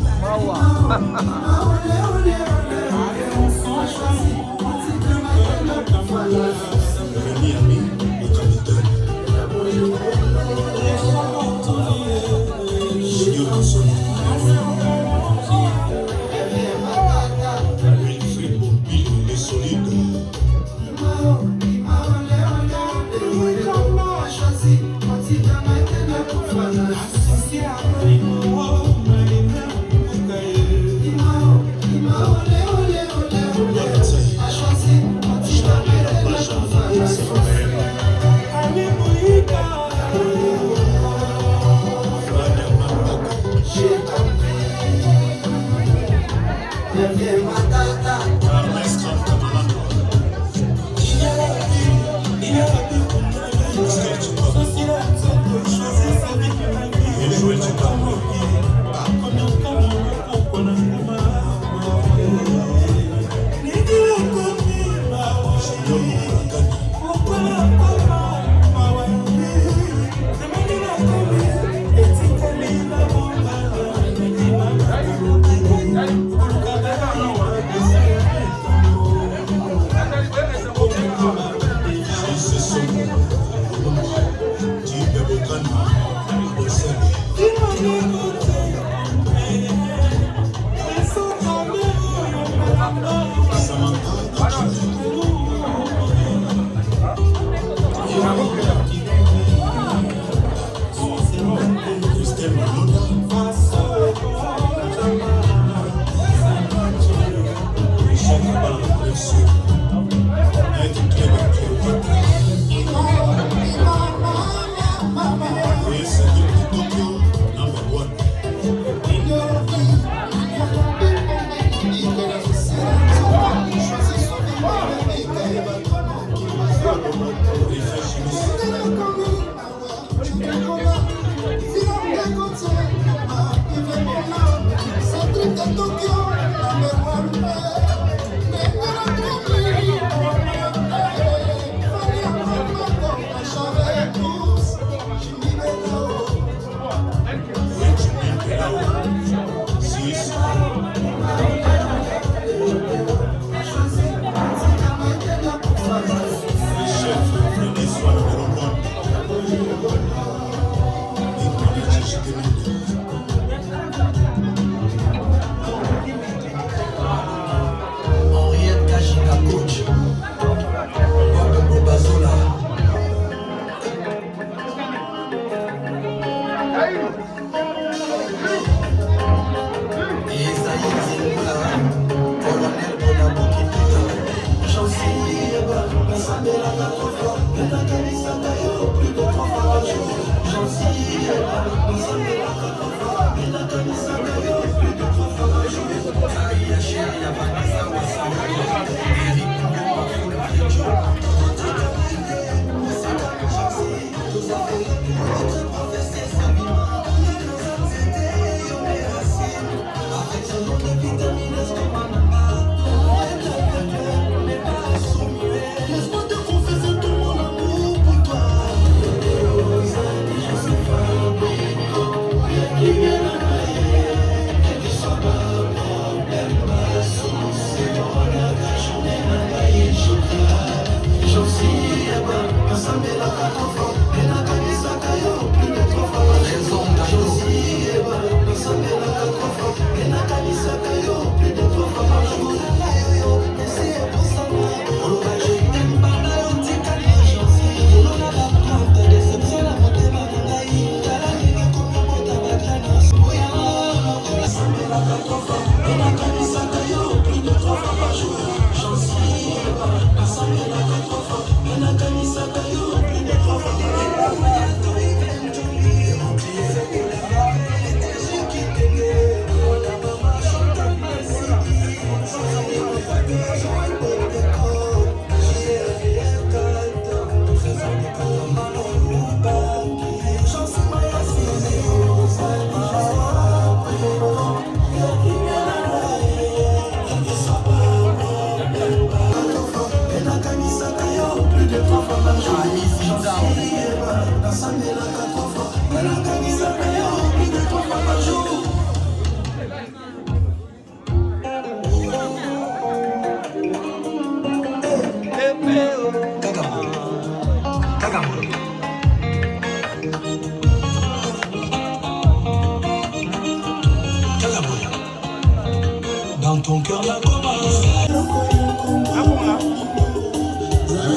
ton cœur la commence. Un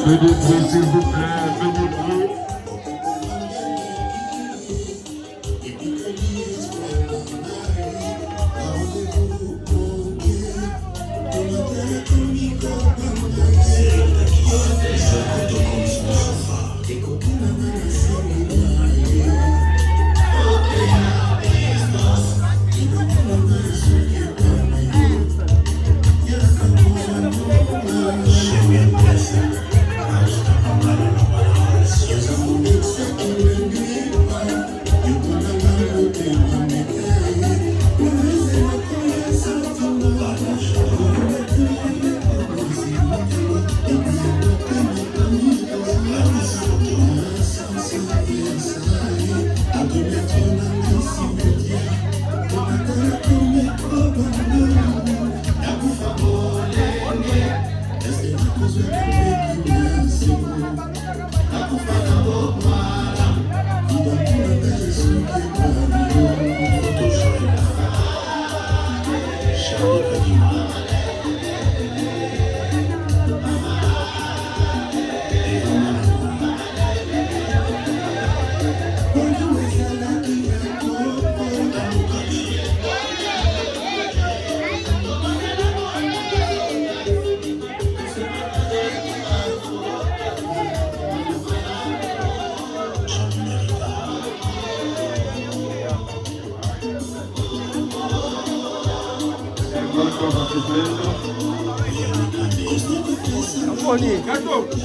peu de bruit, s'il vous plaît, un peu de bruit.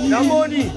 Namoni.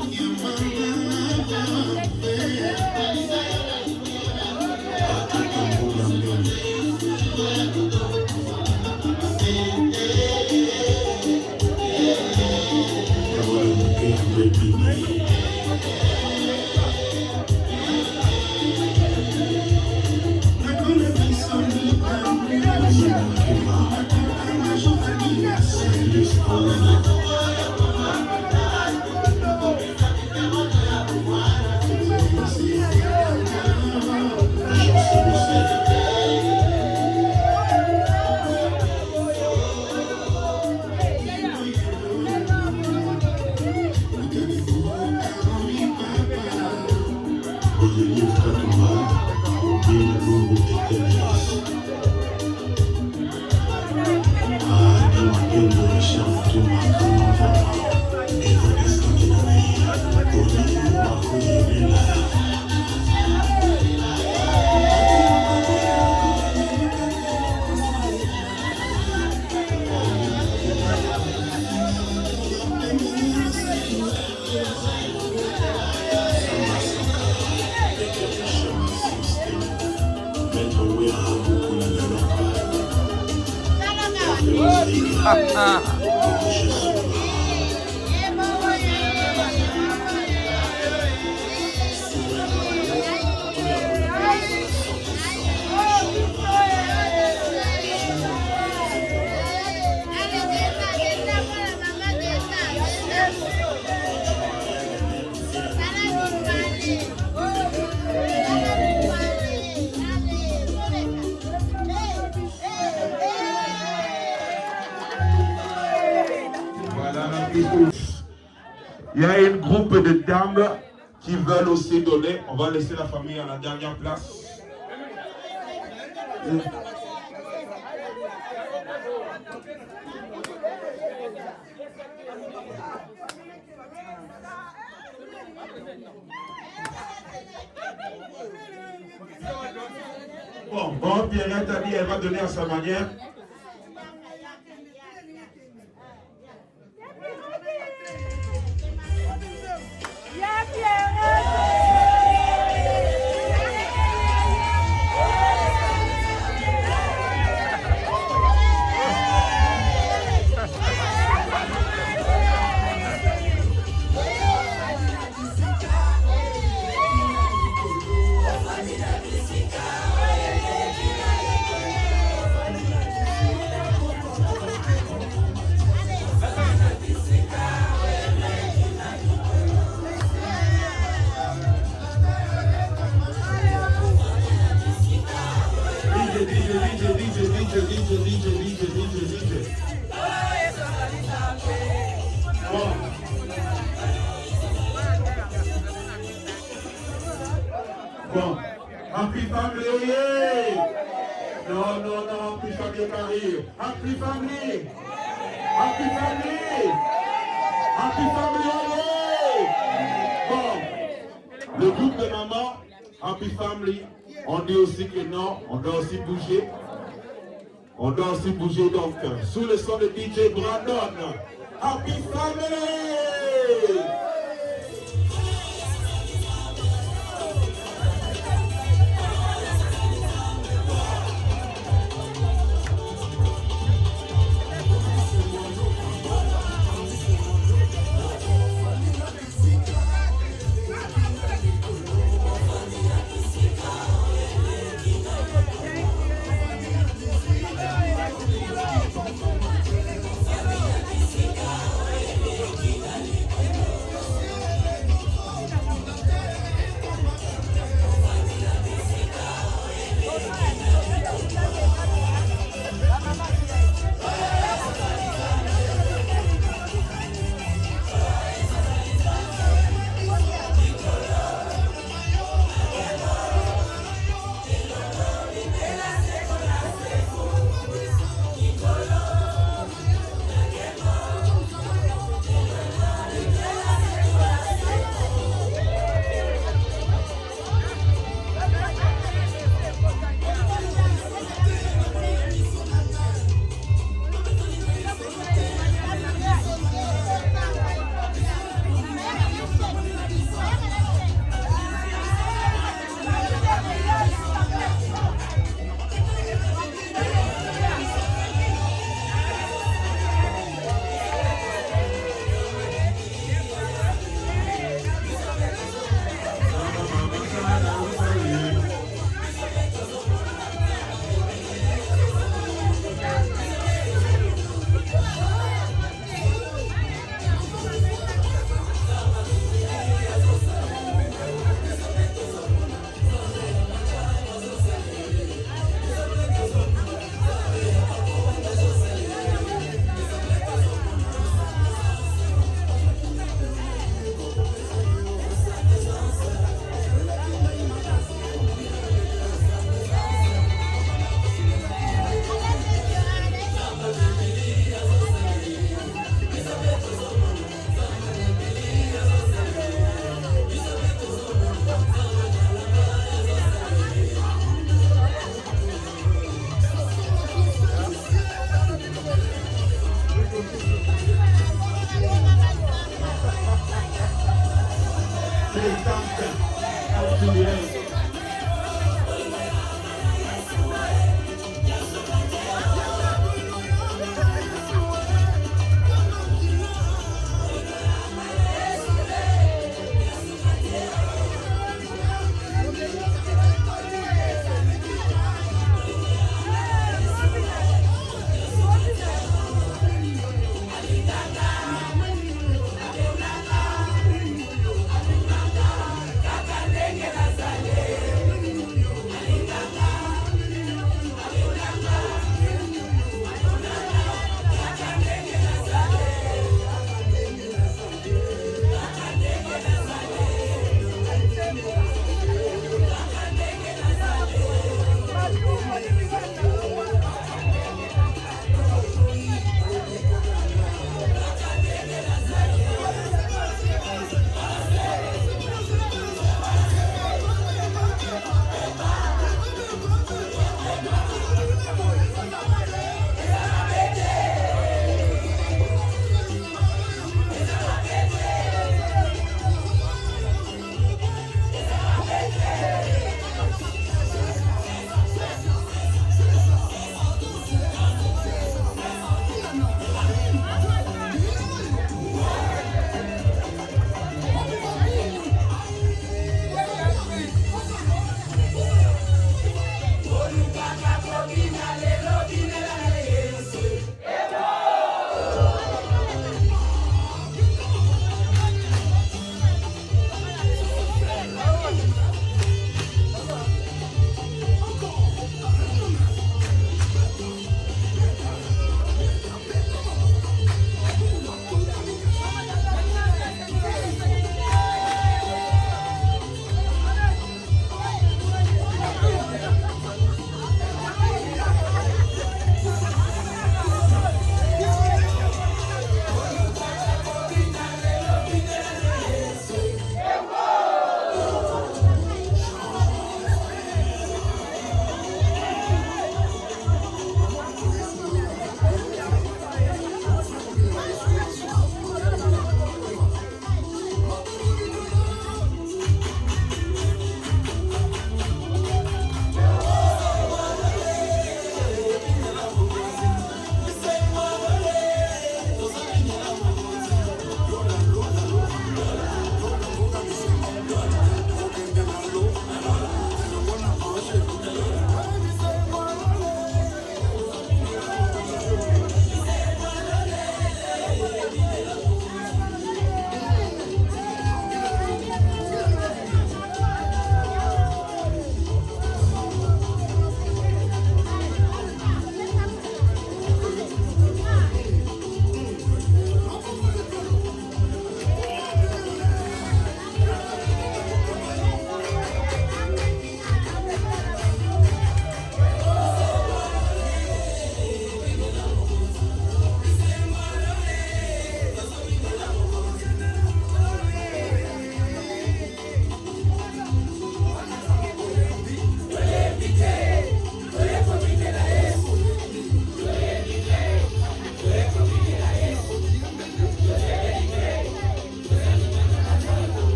Il y a un groupe de dames qui veulent aussi donner. On va laisser la famille à la dernière place. Bon, Pierrette a dit, elle va donner à sa manière. DJ. Happy family. Non, happy family carré. Happy family. Happy family. Happy family. Bon, le groupe de maman, Happy Family, on dit aussi que non, on doit aussi bouger. On doit aussi bouger donc sous le son de DJ Brandon. Happy Family!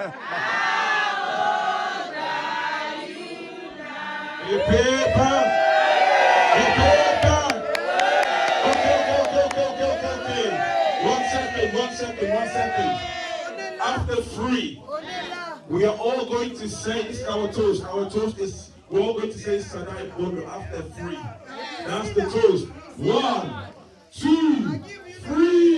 One second. After 3, we are all going to say, this is our toast. Our toast is, we're all going to say Sadai Bondo after 3. That's the toast. 1, 2, 3.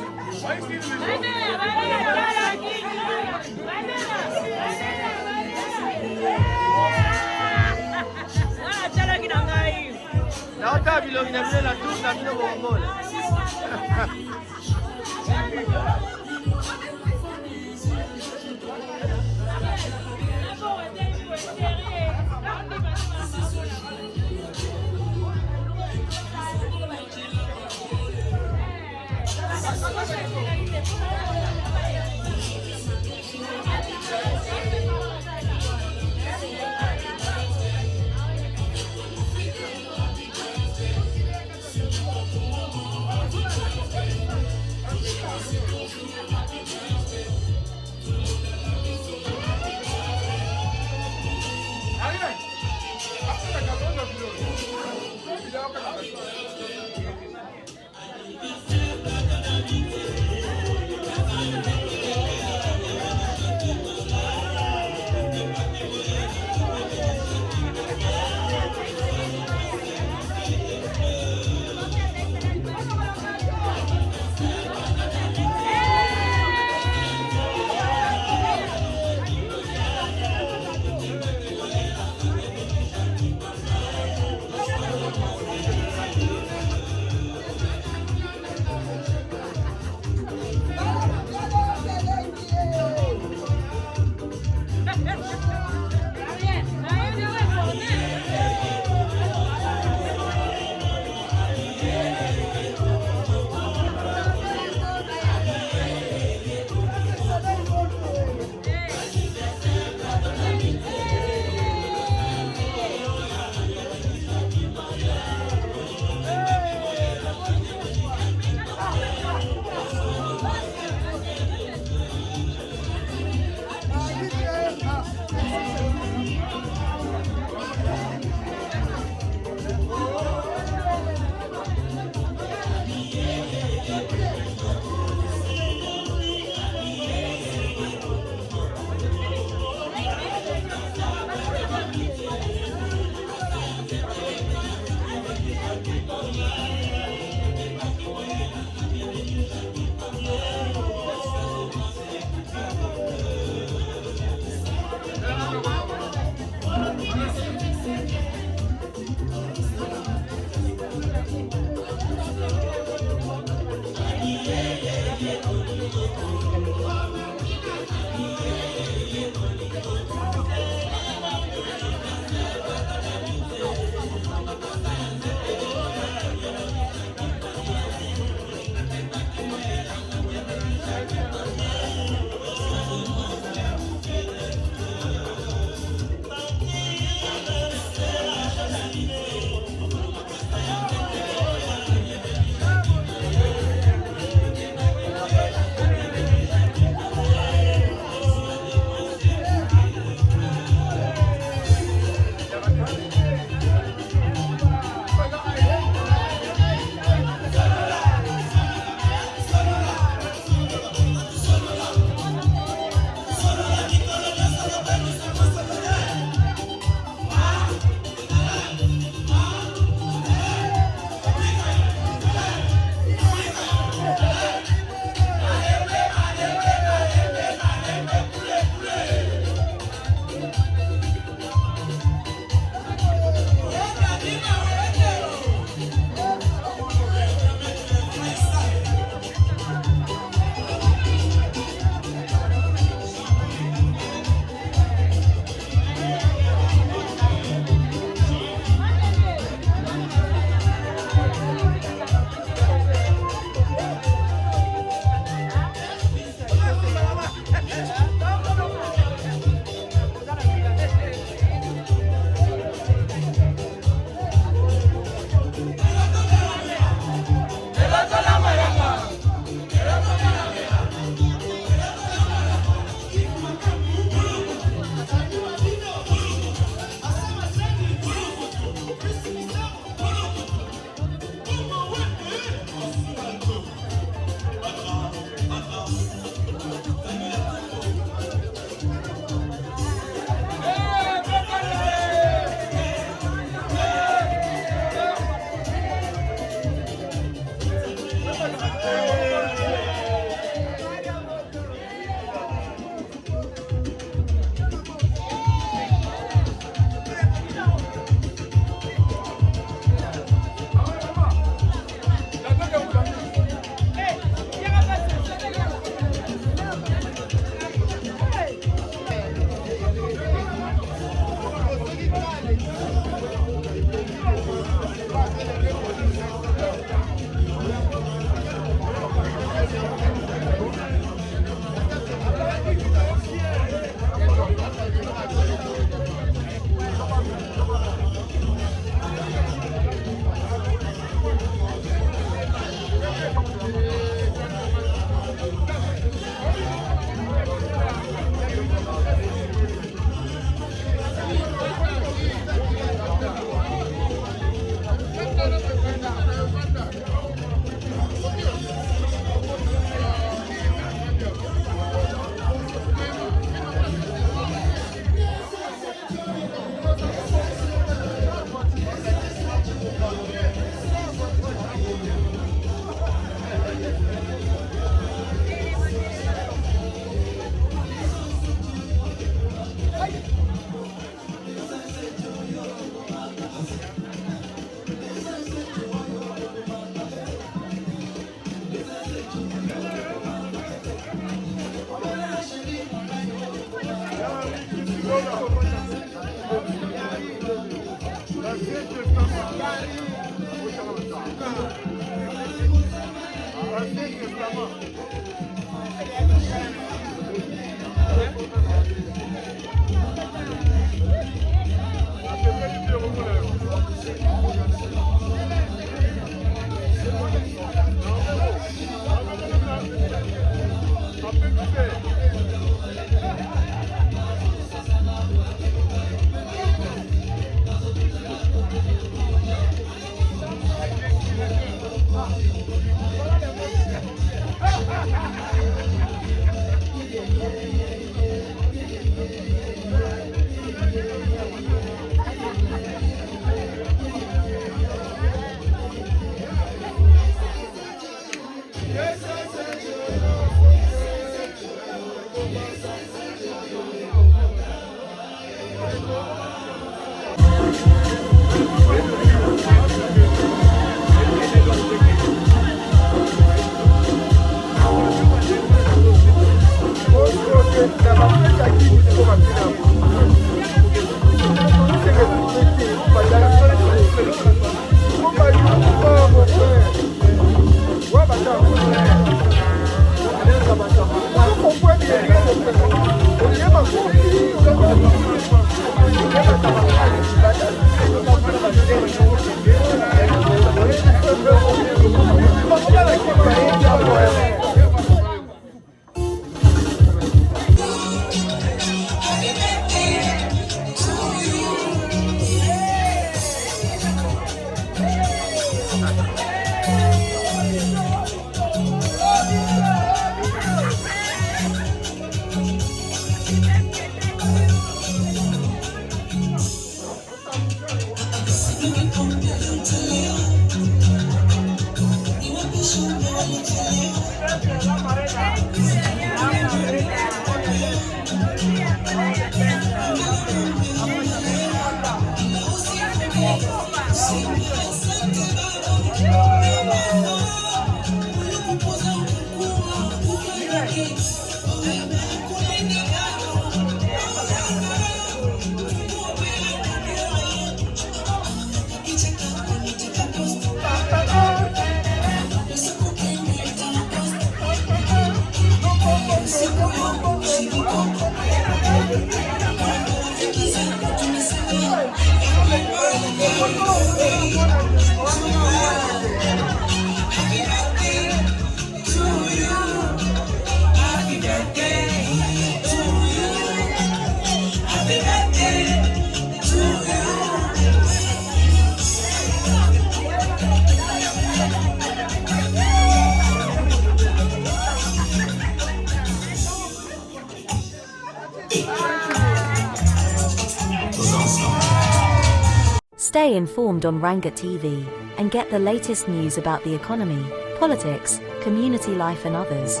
Stay informed on Ranga TV and get the latest news about the economy, politics, community life and others.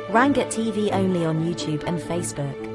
Ranga TV only on YouTube and Facebook.